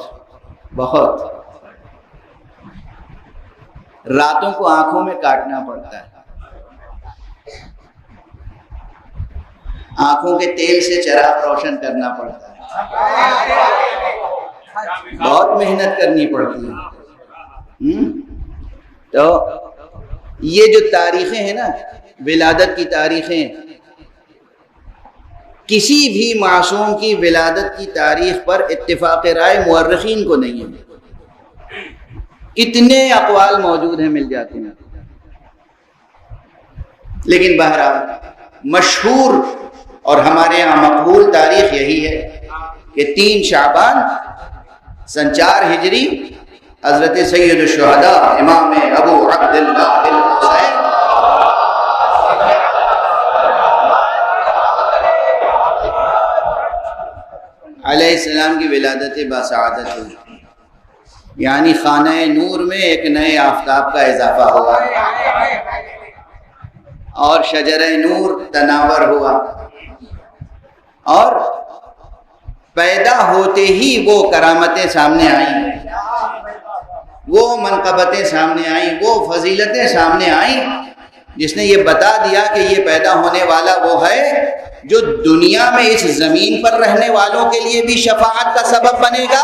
راتوں کو آنکھوں میں کاٹنا پڑتا ہے، آنکھوں کے تیل سے چراغ روشن کرنا پڑتا ہے، بہت محنت کرنی پڑتی ہے۔ تو یہ جو تاریخیں ہیں نا، ولادت کی تاریخیں، کسی بھی معصوم کی ولادت کی تاریخ پر اتفاق رائے مورخین کو نہیں ہے، کتنے اقوال موجود ہیں، مل جاتے ہیں، لیکن بہرحال مشہور اور ہمارے یہاں مقبول تاریخ یہی ہے کہ 3 شعبان سن 4 ہجری حضرت سید الشہداء امام ابو عبداللہ الحسین علیہ السلام کی ولادت باسعادت ہوئی، یعنی خانہ نور میں ایک نئے آفتاب کا اضافہ ہوا اور شجرہ نور تناور ہوا، اور پیدا ہوتے ہی وہ کرامتیں سامنے آئیں۔ وہ منقبتیں سامنے آئیں، وہ فضیلتیں سامنے آئیں جس نے یہ بتا دیا کہ یہ پیدا ہونے والا وہ ہے جو دنیا میں اس زمین پر رہنے والوں کے لیے بھی شفاعت کا سبب بنے گا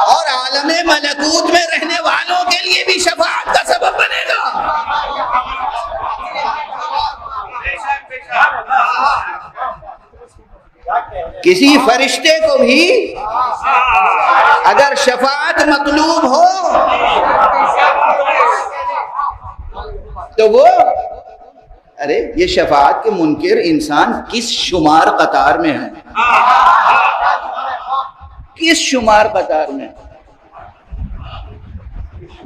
اور عالم ملکوت میں رہنے والوں کے لیے بھی شفاعت کا سبب بنے گا۔ کسی فرشتے کو بھی اگر شفاعت مطلوب ہو تو وہ ارے یہ شفاعت کے منکر انسان کس شمار قطار میں ہے، کس شمار قطار میں؟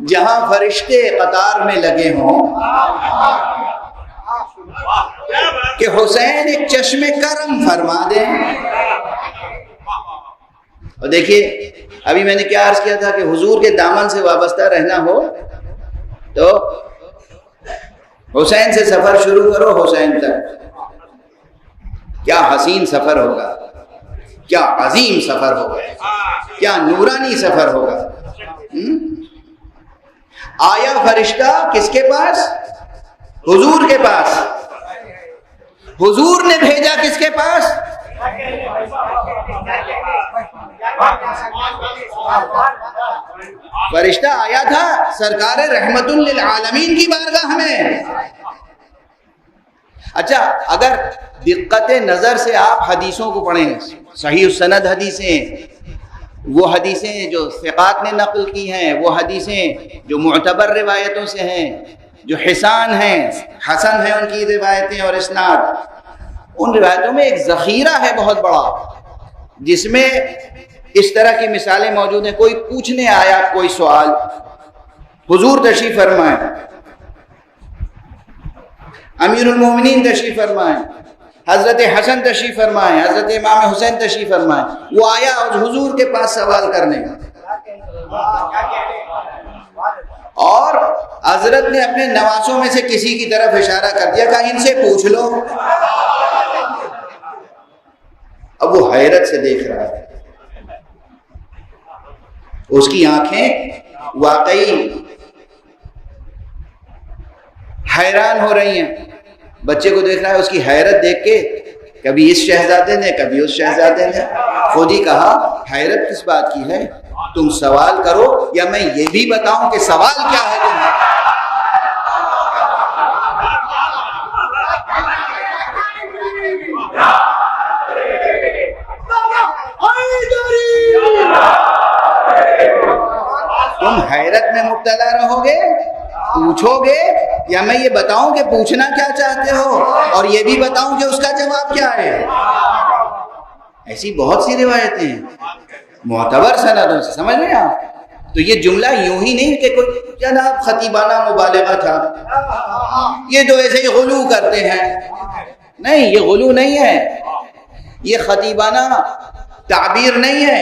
جہاں فرشتے قطار میں لگے ہوں کہ حسین ایک چشم کرم فرما دیں۔ اور دیکھیے ابھی میں نے کیا عرض کیا تھا کہ حضور کے دامن سے وابستہ رہنا ہو تو حسین سے سفر شروع کرو، حسین تک کیا حسین سفر ہوگا، کیا عظیم سفر ہوگا، کیا نورانی سفر ہوگا۔ آیا فرشتہ کس کے پاس؟ حضور کے پاس۔ حضور نے بھیجا کس کے پاس؟ فرشتہ آیا تھا سرکار رحمت للعالمین کی بارگاہ میں۔ اچھا اگر دقت نظر سے آپ حدیثوں کو پڑھیں، صحیح السند حدیثیں، وہ حدیثیں جو ثقات نے نقل کی ہیں، وہ حدیثیں جو معتبر روایتوں سے ہیں، جو حسان ہیں، حسن ہیں ان کی روایتیں اور اسناد، ان روایتوں میں ایک ذخیرہ ہے بہت بڑا جس میں اس طرح کی مثالیں موجود ہیں۔ کوئی پوچھنے آیا کوئی سوال، حضور تشریف فرمائیں، امیر المومنین تشریف فرمائیں، حضرت حسن تشریف فرمائیں، حضرت امام حسین تشریف فرمائیں، وہ آیا اور حضور کے پاس سوال کرنے اور حضرت نے اپنے نواسوں میں سے کسی کی طرف اشارہ کر دیا کہ ان سے پوچھ لو۔ اب وہ حیرت سے دیکھ رہا ہے، اس کی آنکھیں واقعی حیران ہو رہی ہیں، بچے کو دیکھ رہا ہے، اس کی حیرت دیکھ کے کبھی اس شہزادے نے کبھی اس شہزادے نے خود ہی کہا حیرت کس بات کی ہے، تم سوال کرو یا میں یہ بھی بتاؤں کہ سوال کیا ہے تمہیں۔ تم حیرت میں مبتلا رہو گے، پوچھو گے یا میں یہ بتاؤں کہ پوچھنا کیا چاہتے ہو اور یہ بھی بتاؤں کہ اس کا جواب کیا ہے۔ ایسی بہت سی روایتیں ہیں معتبر سندوں سے، سمجھ رہے ہیں آپ؟ تو یہ جملہ یوں ہی نہیں کہ کوئی جناب خطیبانہ مبالغہ تھا، یہ تو ایسے ہی غلو کرتے ہیں، نہیں یہ غلو نہیں ہے، یہ خطیبانہ تعبیر نہیں ہے۔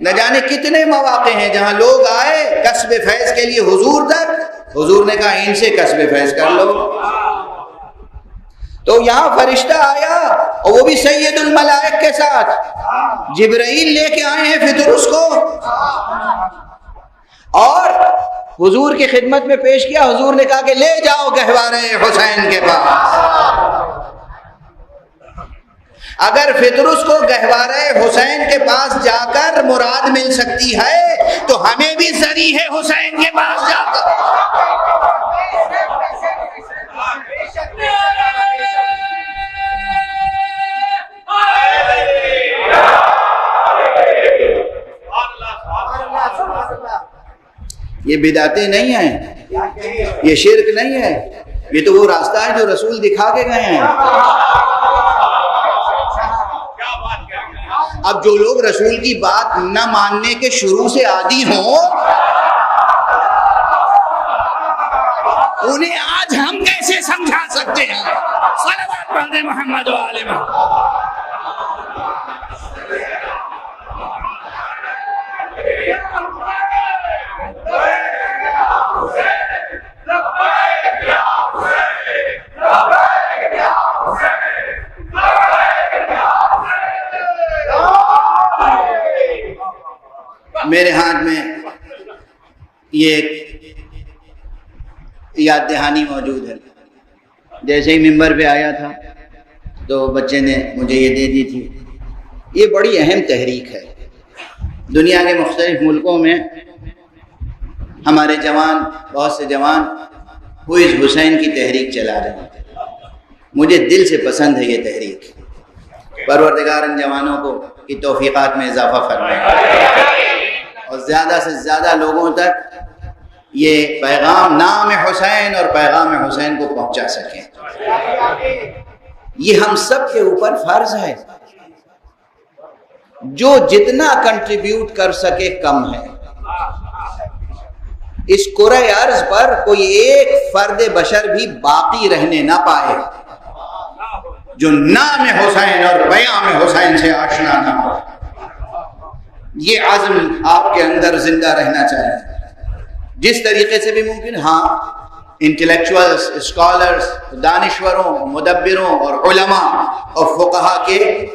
نہ جانے کتنے مواقع ہیں جہاں لوگ آئے کسب فیض کے لیے حضور تک، حضور نے کہا ان سے کسب فیض کر لو۔ تو یہاں فرشتہ آیا اور وہ بھی سید الملائک کے ساتھ، جبرائیل لے کے آئے ہیں فطرس کو اور حضور کی خدمت میں پیش کیا۔ حضور نے کہا کہ لے جاؤ گہوارے حسین کے پاس۔ اگر فطرس کو گہوارے حسین کے پاس جا کر مراد مل سکتی ہے تو ہمیں بھی ذریعہ ہے حسین کے پاس جا کر۔ یہ بدعتیں نہیں ہیں، یہ شرک نہیں ہے، یہ تو وہ راستہ ہے جو رسول دکھا کے گئے ہیں۔ اب جو لوگ رسول کی بات نہ ماننے کے شروع سے عادی ہوں انہیں آج ہم کیسے سمجھا سکتے ہیں؟ صلوات پڑھ دیں محمد و آل محمد۔ میرے ہاتھ میں یہ ایک یاد دہانی موجود ہے. جیسے ہی ممبر پہ آیا تھا تو بچے نے مجھے یہ دے دی تھی. یہ بڑی اہم تحریک ہے. دنیا کے مختلف ملکوں میں ہمارے جوان، بہت سے جوان ہوئز حسین کی تحریک چلا رہے ہیں. مجھے دل سے پسند ہے یہ تحریک. پروردگار ان جوانوں کو کی توفیقات میں اضافہ فرمائے اور زیادہ سے زیادہ لوگوں تک یہ پیغام نام حسین اور پیغام حسین کو پہنچا سکیں. یہ ہم سب کے اوپر فرض ہے. جو جتنا کنٹریبیوٹ کر سکے کم ہے. اس کرۂ ارض پر کوئی ایک فرد بشر بھی باقی رہنے نہ پائے جو نام حسین اور پیام حسین سے آشنا نہ ہو. یہ عزم آپ کے اندر زندہ رہنا چاہیے جس طریقے سے بھی ممکن. ہاں، انٹلیکچوئلز، اسکالرز، دانشوروں، مدبروں اور علماء اور فقہا کے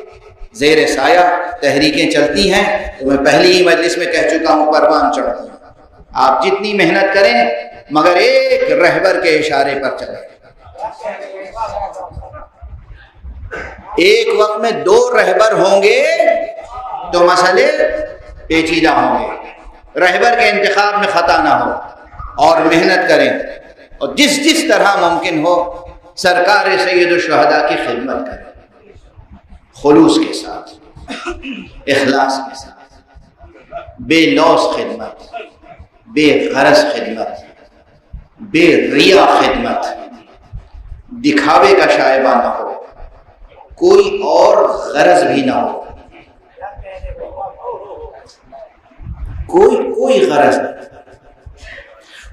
زیر سایہ تحریکیں چلتی ہیں. تو میں پہلی ہی مجلس میں کہہ چکا ہوں، پروان چڑھتی ہیں. آپ جتنی محنت کریں مگر ایک رہبر کے اشارے پر چلیں. ایک وقت میں 2 رہبر ہوں گے تو مسئلے پیچیدہ ہوں گے. رہبر کے انتخاب میں خطا نہ ہو اور محنت کریں اور جس طرح ممکن ہو سرکار سید الشہداء کی خدمت کریں. خلوص کے ساتھ، اخلاص کے ساتھ، بے لوث خدمت، بے غرض خدمت، بے ریا خدمت، دکھاوے کا شائبہ نہ ہو، کوئی اور غرض بھی نہ ہو، کوئی غرض نہیں.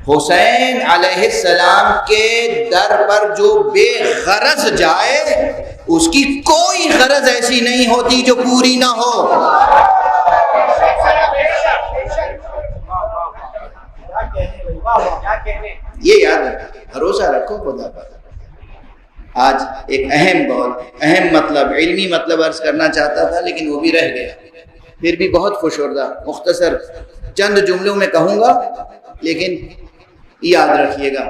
حسین علیہ السلام کے در پر جو بے غرض جائے اس کی کوئی غرض ایسی نہیں ہوتی جو پوری نہ ہو. یہ یاد رکھو، بھروسہ رکھو خدا پر. آج ایک اہم مطلب، علمی مطلب عرض کرنا چاہتا تھا لیکن وہ بھی رہ گیا. پھر بھی بہت خوشردہ مختصر چند جملوں میں کہوں گا، لیکن یاد رکھیے گا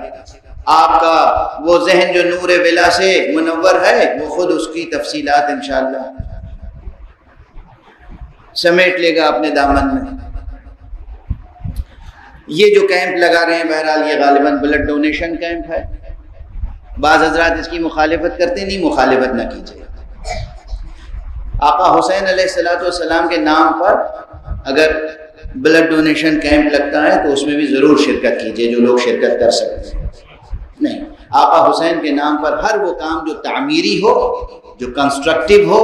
آپ کا وہ ذہن جو نور ولا سے منور ہے وہ خود اس کی تفصیلات انشاءاللہ سمیٹ لے گا اپنے دامن میں. یہ جو کیمپ لگا رہے ہیں بہرحال یہ غالباً بلڈ ڈونیشن کیمپ ہے. بعض حضرات اس کی مخالفت کرتے، نہیں، مخالفت نہ کیجیے. آقا حسین علیہ السلام کے نام پر اگر بلڈ ڈونیشن کیمپ لگتا ہے تو اس میں بھی ضرور شرکت کیجیے جو لوگ شرکت کر سکتے ہیں. نہیں، آقا حسین کے نام پر ہر وہ کام جو تعمیری ہو، جو کنسٹرکٹیو ہو،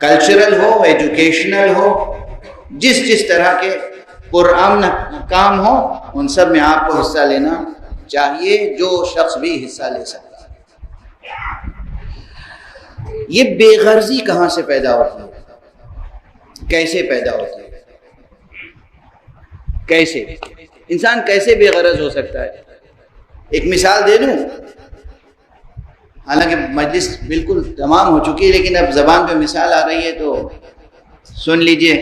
کلچرل ہو، ایجوکیشنل ہو، جس طرح کے پرامن کام ہو، ان سب میں آپ کو حصہ لینا چاہیے، جو شخص بھی حصہ لے سکتا ہے. یہ بے غرضی کہاں سے پیدا ہوتی ہے؟ کیسے پیدا ہوتی ہے؟ کیسے انسان کیسے بے غرض ہو سکتا ہے؟ ایک مثال دے دوں، حالانکہ مجلس بالکل تمام ہو چکی ہے لیکن اب زبان پہ مثال آ رہی ہے تو سن لیجئے.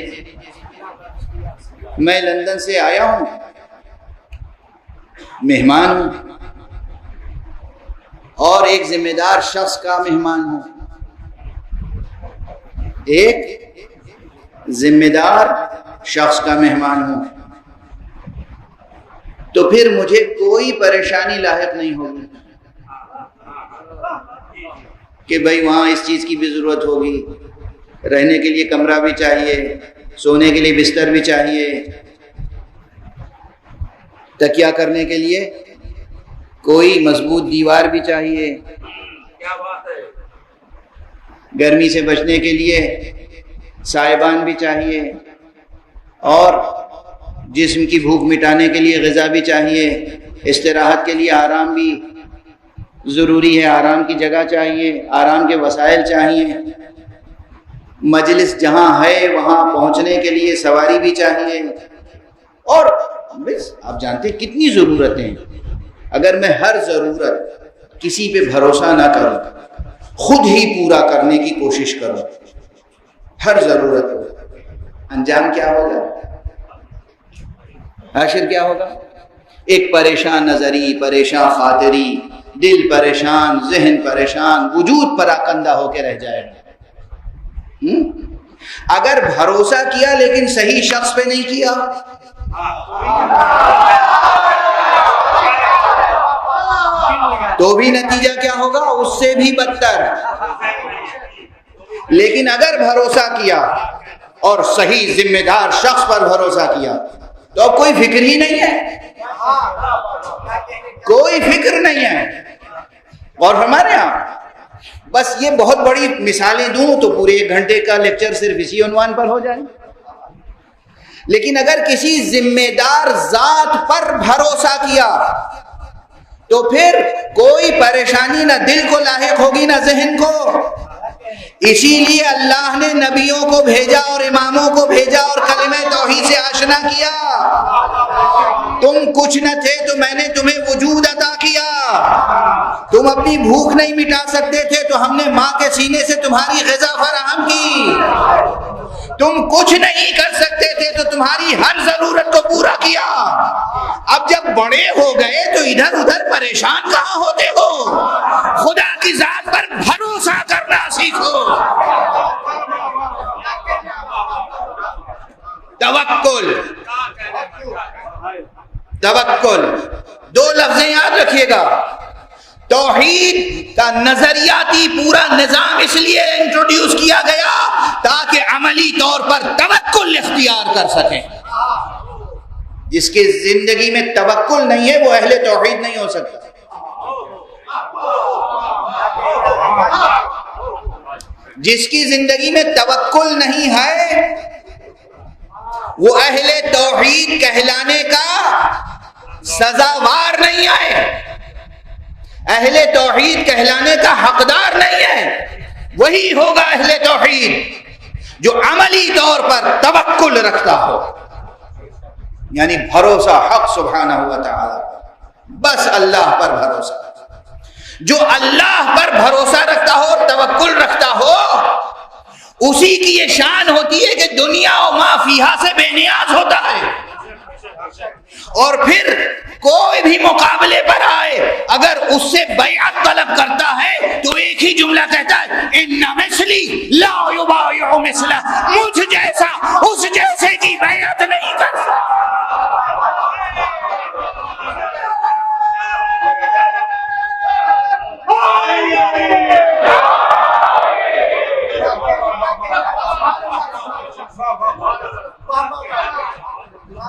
میں لندن سے آیا ہوں، مہمان ہوں اور ایک ذمہ دار شخص کا مہمان ہوں. ایک ذمہ دار شخص کا مہمان ہوں تو پھر مجھے کوئی پریشانی لاحق نہیں ہوگی کہ بھائی وہاں اس چیز کی بھی ضرورت ہوگی، رہنے کے لیے کمرہ بھی چاہیے، سونے کے لیے بستر بھی چاہیے، تکیہ کرنے کے لیے کوئی مضبوط دیوار بھی چاہیے، گرمی سے بچنے کے لیے سائبان بھی چاہیے، اور جسم کی بھوک مٹانے کے لیے غذا بھی چاہیے، استراحت کے لیے آرام بھی ضروری ہے، آرام کی جگہ چاہیے، آرام کے وسائل چاہیے، مجلس جہاں ہے وہاں پہنچنے کے لیے سواری بھی چاہیے، اور بس آپ جانتے ہیں کتنی ضرورتیں ہیں. اگر میں ہر ضرورت کسی پہ بھروسہ نہ کروں، خود ہی پورا کرنے کی کوشش کروں ہر ضرورت کو، انجام کیا ہوگا؟ حاشر کیا ہوگا؟ ایک پریشان نظری، پریشان خاطری، دل پریشان، ذہن پریشان، وجود پراکندہ ہو کے رہ جائے گا۔ اگر بھروسہ کیا لیکن صحیح شخص پہ نہیں کیا، تو بھی نتیجہ کیا ہوگا؟ اس سے بھی بدتر۔ لیکن اگر بھروسہ کیا اور صحیح ذمہ دار شخص پر بھروسہ کیا تو اب کوئی فکر ہی نہیں ہے، کوئی فکر نہیں ہے۔ اور ہمارے یہاں بس یہ بہت بڑی مثالیں دوں تو پورے 1 گھنٹے کا لیکچر صرف اسی عنوان پر ہو جائے، لیکن اگر کسی ذمہ دار ذات پر بھروسہ کیا تو پھر کوئی پریشانی نہ دل کو لاحق ہوگی نہ ذہن کو۔ اسی لیے اللہ نے نبیوں کو بھیجا اور اماموں کو بھیجا اور کلمہ توحید سے آشنا کیا۔ تم کچھ نہ تھے تو میں نے تمہیں وجود عطا کیا، تم اپنی بھوک نہیں مٹا سکتے تھے تو ہم نے ماں کے سینے سے تمہاری غذا فراہم کی، تم کچھ نہیں کر سکتے تھے تو تمہاری ہر ضرورت کو پورا کیا۔ اب جب بڑے ہو گئے تو ادھر ادھر پریشان کہاں ہوتے ہو؟ خدا کی ذات پر بھروسہ کرنا سیکھو۔ توکل، توکل، 2 لفظیں یاد رکھیے گا۔ توحید کا نظریاتی پورا نظام اس لیے انٹروڈیوس کیا گیا تاکہ عملی طور پر توکل اختیار کر سکیں۔ جس کی زندگی میں توکل نہیں ہے وہ اہل توحید نہیں ہو سکتا۔ جس کی زندگی میں توکل نہیں ہے وہ اہل توحید کہلانے کا سزاوار نہیں ہے، اہل توحید کہلانے کا حقدار نہیں ہے۔ وہی ہوگا اہل توحید جو عملی طور پر توکل رکھتا ہو، یعنی بھروسہ حق سبحانہ و تعالی، بس اللہ پر بھروسہ۔ جو اللہ پر بھروسہ رکھتا ہو، توکل رکھتا ہو، اسی کی یہ شان ہوتی ہے کہ دنیا و ما فیہا سے بے نیاز ہوتا ہے۔ اور پھر کوئی بھی مقابلے پر آئے اگر اس سے بیعت طلب کرتا ہے تو ایک ہی جملہ کہتا ہے، ان مثلی لا یبایع مثلہ، مجھ جیسا اس جیسے کی بیعت نہیں کر سکتا۔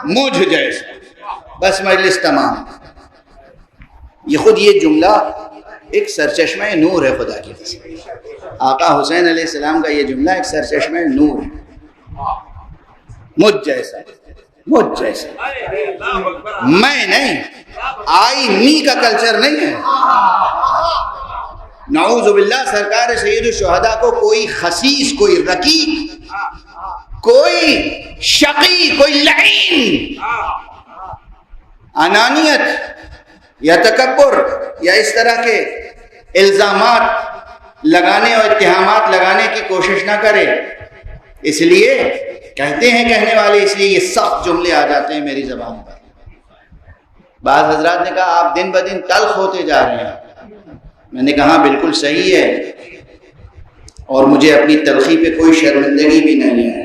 مجھ جیسا، بس مجلس تمام۔ یہ خود یہ جملہ ایک سرچشمہ نور ہے خدا کی قسم۔ آقا حسین علیہ السلام کا یہ جملہ ایک سرچشمہ نور ہے۔ مجھ جیسا، مجھ جیسا، میں نہیں، آئی می کا کلچر نہیں ہے۔ نعوذ باللہ، سرکار سید الشہداء کو کوئی خسیس، کوئی رقیق، کوئی شقی، کوئی لعین انانیت یا تکبر یا اس طرح کے الزامات لگانے اور اتہامات لگانے کی کوشش نہ کرے۔ اس لیے کہتے ہیں کہنے والے، اس لیے یہ سخت جملے آ جاتے ہیں میری زبان پر۔ بعض حضرات نے کہا آپ دن بدن تلخ ہوتے جا رہے ہیں۔ میں نے کہا بالکل صحیح ہے، اور مجھے اپنی تلخی پہ کوئی شرمندگی بھی نہیں ہے۔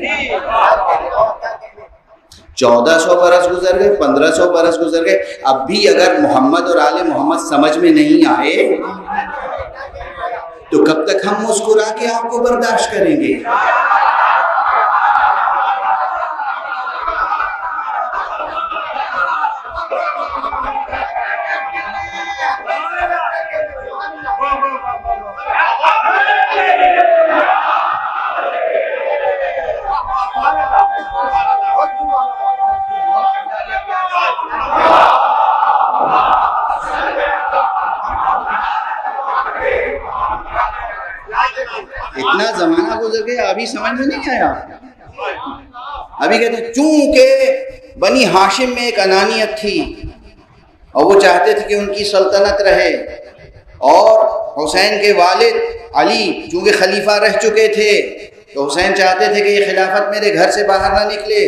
1400 برس گزر گئے، 1500 برس گزر گئے، اب بھی اگر محمد اور آل محمد سمجھ میں نہیں آئے تو کب تک ہم مسکرا کے آپ کو برداشت کریں گے؟ اتنا زمانہ گزر گیا ابھی سمجھ میں نہیں آیا۔ ابھی کہتے ہیں چونکہ بنی ہاشم میں ایک انانیت تھی اور وہ چاہتے تھے کہ ان کی سلطنت رہے، اور حسین کے والد علی چونکہ خلیفہ رہ چکے تھے تو حسین چاہتے تھے کہ یہ خلافت میرے گھر سے باہر نہ نکلے۔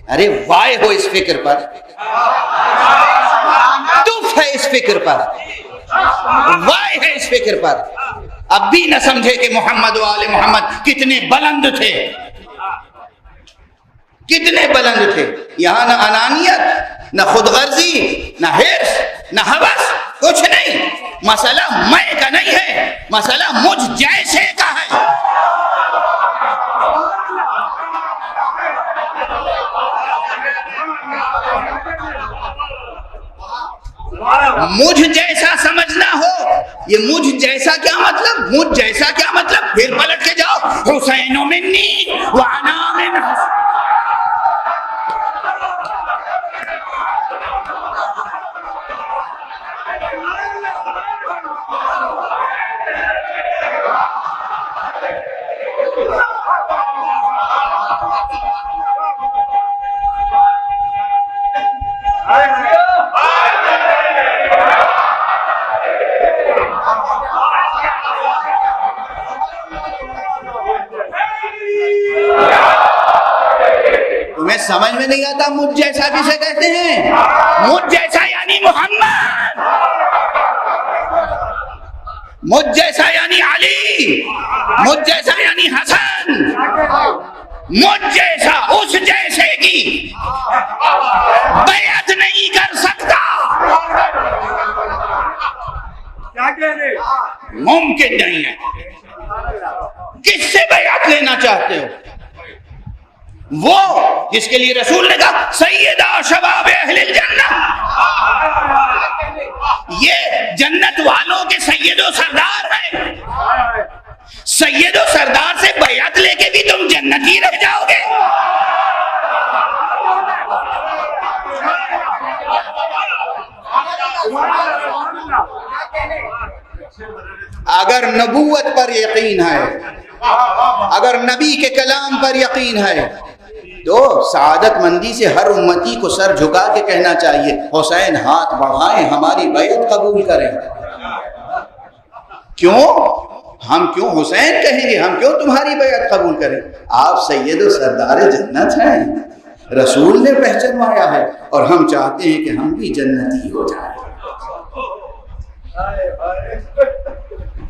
ارے وائے ہو اس فکر پر، فکر پر، وائے ہے اس فکر پر، اب بھی نہ سمجھے کہ محمد و آل محمد کتنے بلند تھے، کتنے بلند تھے۔ یہاں نہ انانیت، نہ خود غرضی، نہ حرص، نہ ہوس، کچھ نہیں۔ مسئلہ میں کا نہیں ہے، مسئلہ مجھ جیسے کا ہے۔ مجھ جیسا سمجھنا ہو، یہ مجھ جیسا کیا مطلب؟ مجھ جیسا کیا مطلب؟ پھر پلٹ کے جاؤ، حسین منی وانا من حسین۔ تمہیں سمجھ میں نہیں آتا مجھ جیسا کسے کہتے ہیں؟ مجھ جیسا یعنی محمد، مجھ جیسا یعنی علی، مجھ جیسا یعنی حسن، مجھ جیسا اس جیسے کی بیعت نہیں کر سکتا، ممکن نہیں ہے۔ کس سے بیعت لینا چاہتے ہو؟ وہ جس کے لیے رسول نے کہا سیدہ شباب اہل الجنہ، یہ جنت والوں کے سید و سردار ہیں۔ سید و سردار سے بیعت لے کے بھی تم جنتی رہ جاؤ گے؟ اگر نبوت پر یقین ہے، اگر نبی کے کلام پر یقین ہے، تو سعادت مندی سے ہر امتی کو سر جھکا کے کہنا چاہیے حسین ہاتھ بڑھائیں، ہماری بیعت قبول کریں۔ کیوں؟ ہم کیوں حسین کہیں گے؟ ہم کیوں تمہاری بیعت قبول کریں؟ آپ سید و سردار جنت ہیں، رسول نے پہچنوایا ہے، اور ہم چاہتے ہیں کہ ہم بھی جنتی ہو جائیں۔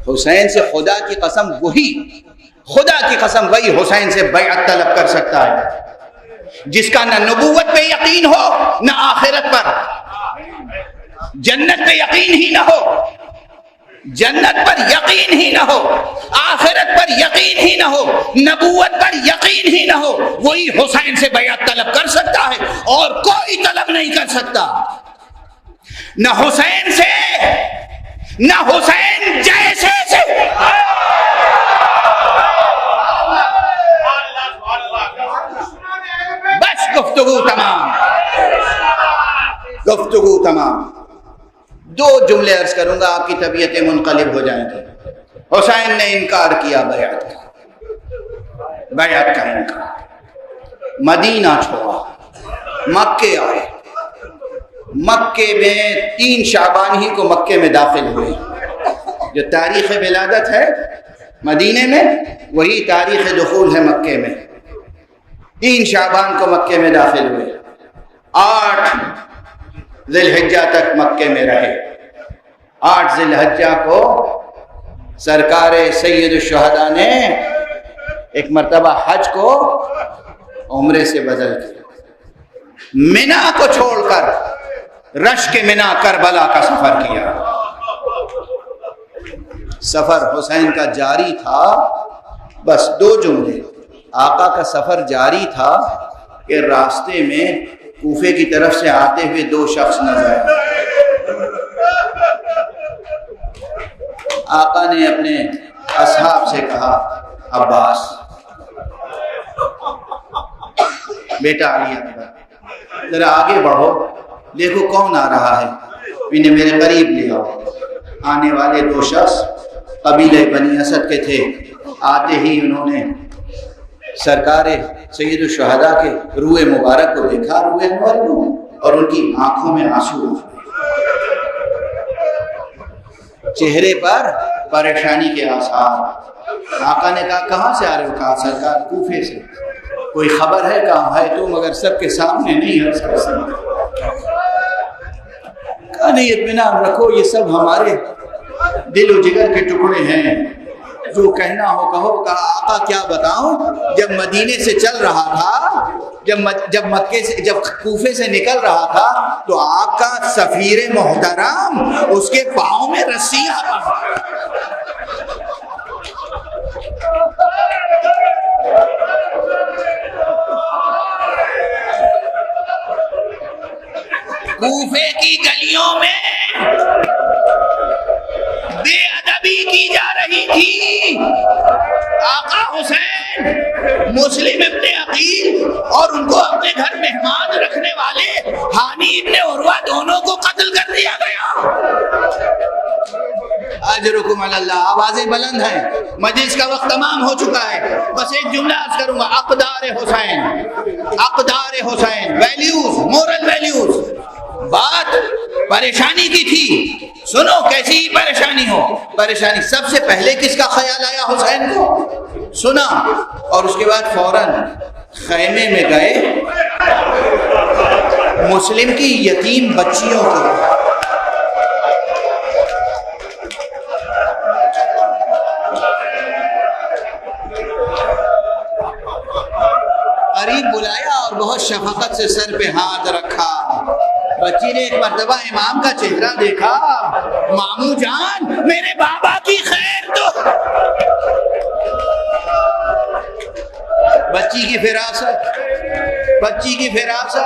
حسین سے خدا کی قسم وہی حسین سے بیعت طلب کر سکتا ہے جس کا نہ نبوت پہ یقین ہو، نہ آخرت پر، جنت پہ یقین ہی نہ ہو، جنت پر یقین ہی نہ ہو، آخرت پر یقین ہی نہ ہو، نبوت پر یقین ہی نہ ہو، وہی حسین سے بیعت طلب کر سکتا ہے، اور کوئی طلب نہیں کر سکتا، نہ حسین سے، نہ حسین جیسے سے۔ بس گفتگو تمام۔ دو جملے عرض کروں گا، آپ کی طبیعتیں منقلب ہو جائیں گی۔ حسین نے انکار کیا بیعت کا انکار، مدینہ چھوڑا، مکے آئے، مکے میں 3 شعبان ہی کو مکے میں داخل ہوئے۔ جو تاریخ ولادت ہے مدینے میں، وہی تاریخ دخول ہے مکے میں۔ 3 شعبان کو مکے میں داخل ہوئے، 8 ذی الحجہ تک مکے میں رہے۔ 8 ذی الحجہ کو سرکار سید الشہداء نے ایک مرتبہ حج کو عمرے سے بدل کیا، منا کو چھوڑ کر رشک منا کربلا کا سفر کیا۔ سفر حسین کا جاری تھا، بس 2 جملے، آقا کا سفر جاری تھا کہ راستے میں کوفے کی طرف سے آتے ہوئے 2 شخص نظر آئے۔ آقا نے اپنے اصحاب سے کہا عباس، بیٹا علی اکبر، ذرا آگے بڑھو، دیکھو کون آ رہا ہے، انہیں میرے قریب لے آؤ۔ آنے والے 2 شخص قبیلہ بنی اسد کے تھے۔ آتے ہی انہوں نے سرکار سید الشہداء کے روئے مبارک کو دیکھا، روئے انور کو، اور ان کی آنکھوں میں آنسو، چہرے پر پریشانی کے آثار۔ آقا نے کہا کہاں سے آ رہے ہو؟ کہا سرکار کوفے سے۔ کوئی خبر ہے؟ کہاں ہے تو، مگر سب کے سامنے نہیں عرض کر سکتے۔ نہیں اطمینان رکھو، یہ سب ہمارے دل و جگر کے ٹکڑے ہیں، جو کہنا ہو کہو۔ کہا آقا کیا بتاؤں، جب مدینے سے چل رہا تھا، جب مکے سے، جب کوفے سے نکل رہا تھا، تو آقا سفیر محترم اس کے پاؤں میں رسیاں کوفے کی گلیوں میں بے ادبی کی جا رہی تھی۔ آقا حسین مسلم ابن عقیل اور ان کو اپنے گھر مہمان رکھنے والے ہانی ابن عروہ دونوں کو قتل کر دیا گیا۔ اجرکم علی اللہ۔ آوازیں بلند ہیں، مجلس کا وقت تمام ہو چکا ہے، بس ایک جملہ عرض کروں گا۔ اقدار حسین، اقدار حسین، ویلیوز، مورل ویلیوز۔ بات پریشانی کی تھی، سنو کیسی پریشانی ہو۔ پریشانی سب سے پہلے کس کا خیال آیا حسین کو؟ سنا، اور اس کے بعد فوراً خیمے میں گئے مسلم کی یتیم بچیوں کو قریب بلایا اور بہت شفقت سے سر پہ ہاتھ رکھا۔ بچی نے ایک مرتبہ امام کا چہرہ دیکھا، ماموں جان میرے بابا کی خیر تو۔ بچی کی فراست، بچی کی فراست۔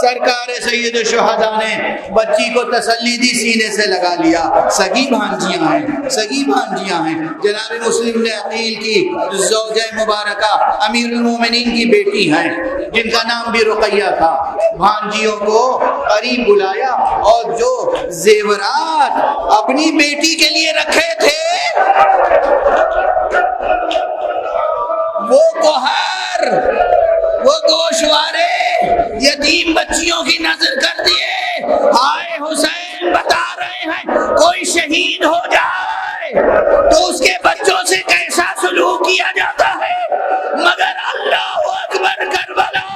سرکار سید الشہداء نے بچی کو تسلی دی، سینے سے لگا لیا۔ سگی بھانجیاں ہیں، سگی بھانجیاں ہیں۔ جناب مسلم نے عقیل کی زوجہ مبارکہ امیر المومنین کی بیٹی ہیں، جن کا نام بھی رقیہ تھا۔ بھانجیوں کو قریب بلایا اور جو زیورات اپنی بیٹی کے لیے رکھے تھے وہ گوہر، وہ گوشوارے یتیم بچیوں کی نظر کر دیے۔ ہائے حسین بتا رہے ہیں کوئی شہید ہو جائے تو اس کے بچوں سے کیسا سلوک کیا جاتا ہے، مگر اللہ اکبر کربلا،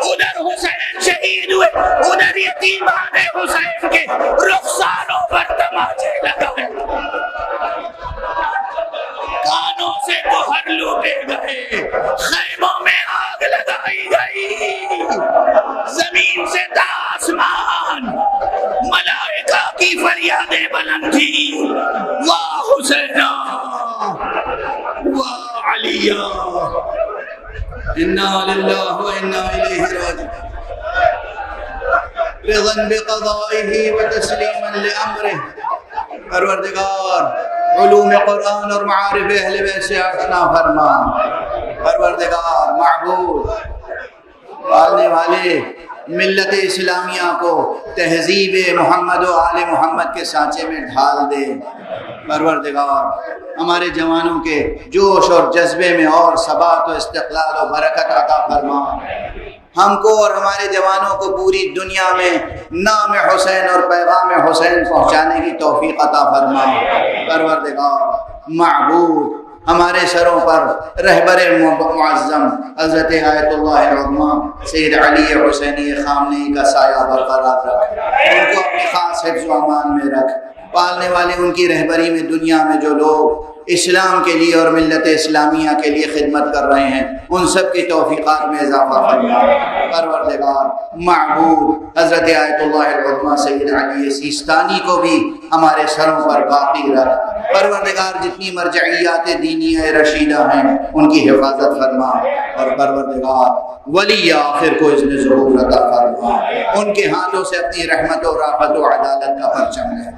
ادھر حسین شہید ہوئے، ادھر یتیمان حسین کے رخساروں پر تماچے لگائے، کانوں سے گوہر لوٹے گئے، خیموں میں آگ لگائی گئی، زمین سے تا آسمان ملائکہ کی فریادیں بلند تھی، واہ حسینہ واہ علیہ، انا للہ و انا الیہ راجعون، رضا بقضائہ و تسلیما لامرہ۔ پروردگار علوم قرآن اور معارف اہل بیت سے آشنا فرما۔ پروردگار معبود پالنے والے ملت اسلامیہ کو تہذیب محمد و آل محمد کے سانچے میں ڈھال دے۔ پروردگار ہمارے جوانوں کے جوش اور جذبے میں اور ثبات و استقلال و برکت عطا فرما۔ ہم کو اور ہمارے جوانوں کو پوری دنیا میں نام حسین اور پیغام حسین پہنچانے کی توفیق عطا فرما۔ پروردگار معبود ہمارے سروں پر رہبر معظم حضرت آیت اللہ العظمی سید علی حسینی خامنئی کا سایہ برقرار رکھ، ان کو اپنی خاص حفظ و امان میں رکھ۔ پالنے والے ان کی رہبری میں دنیا میں جو لوگ اسلام کے لیے اور ملت اسلامیہ کے لیے خدمت کر رہے ہیں، ان سب کی توفیقات میں اضافہ فرما۔ پروردگار معبود حضرت آیت اللہ العظمی سید علی سیستانی کو بھی ہمارے سروں پر باقی رکھ۔ پروردگار جتنی مرجعیات دینیہ رشیدہ ہیں ان کی حفاظت فرما، اور پروردگار ولی آخر کو اذن ظہور عطا فرما، ان کے ہاتھوں سے اپنی رحمت و رافت و عدالت کا پرچم لے۔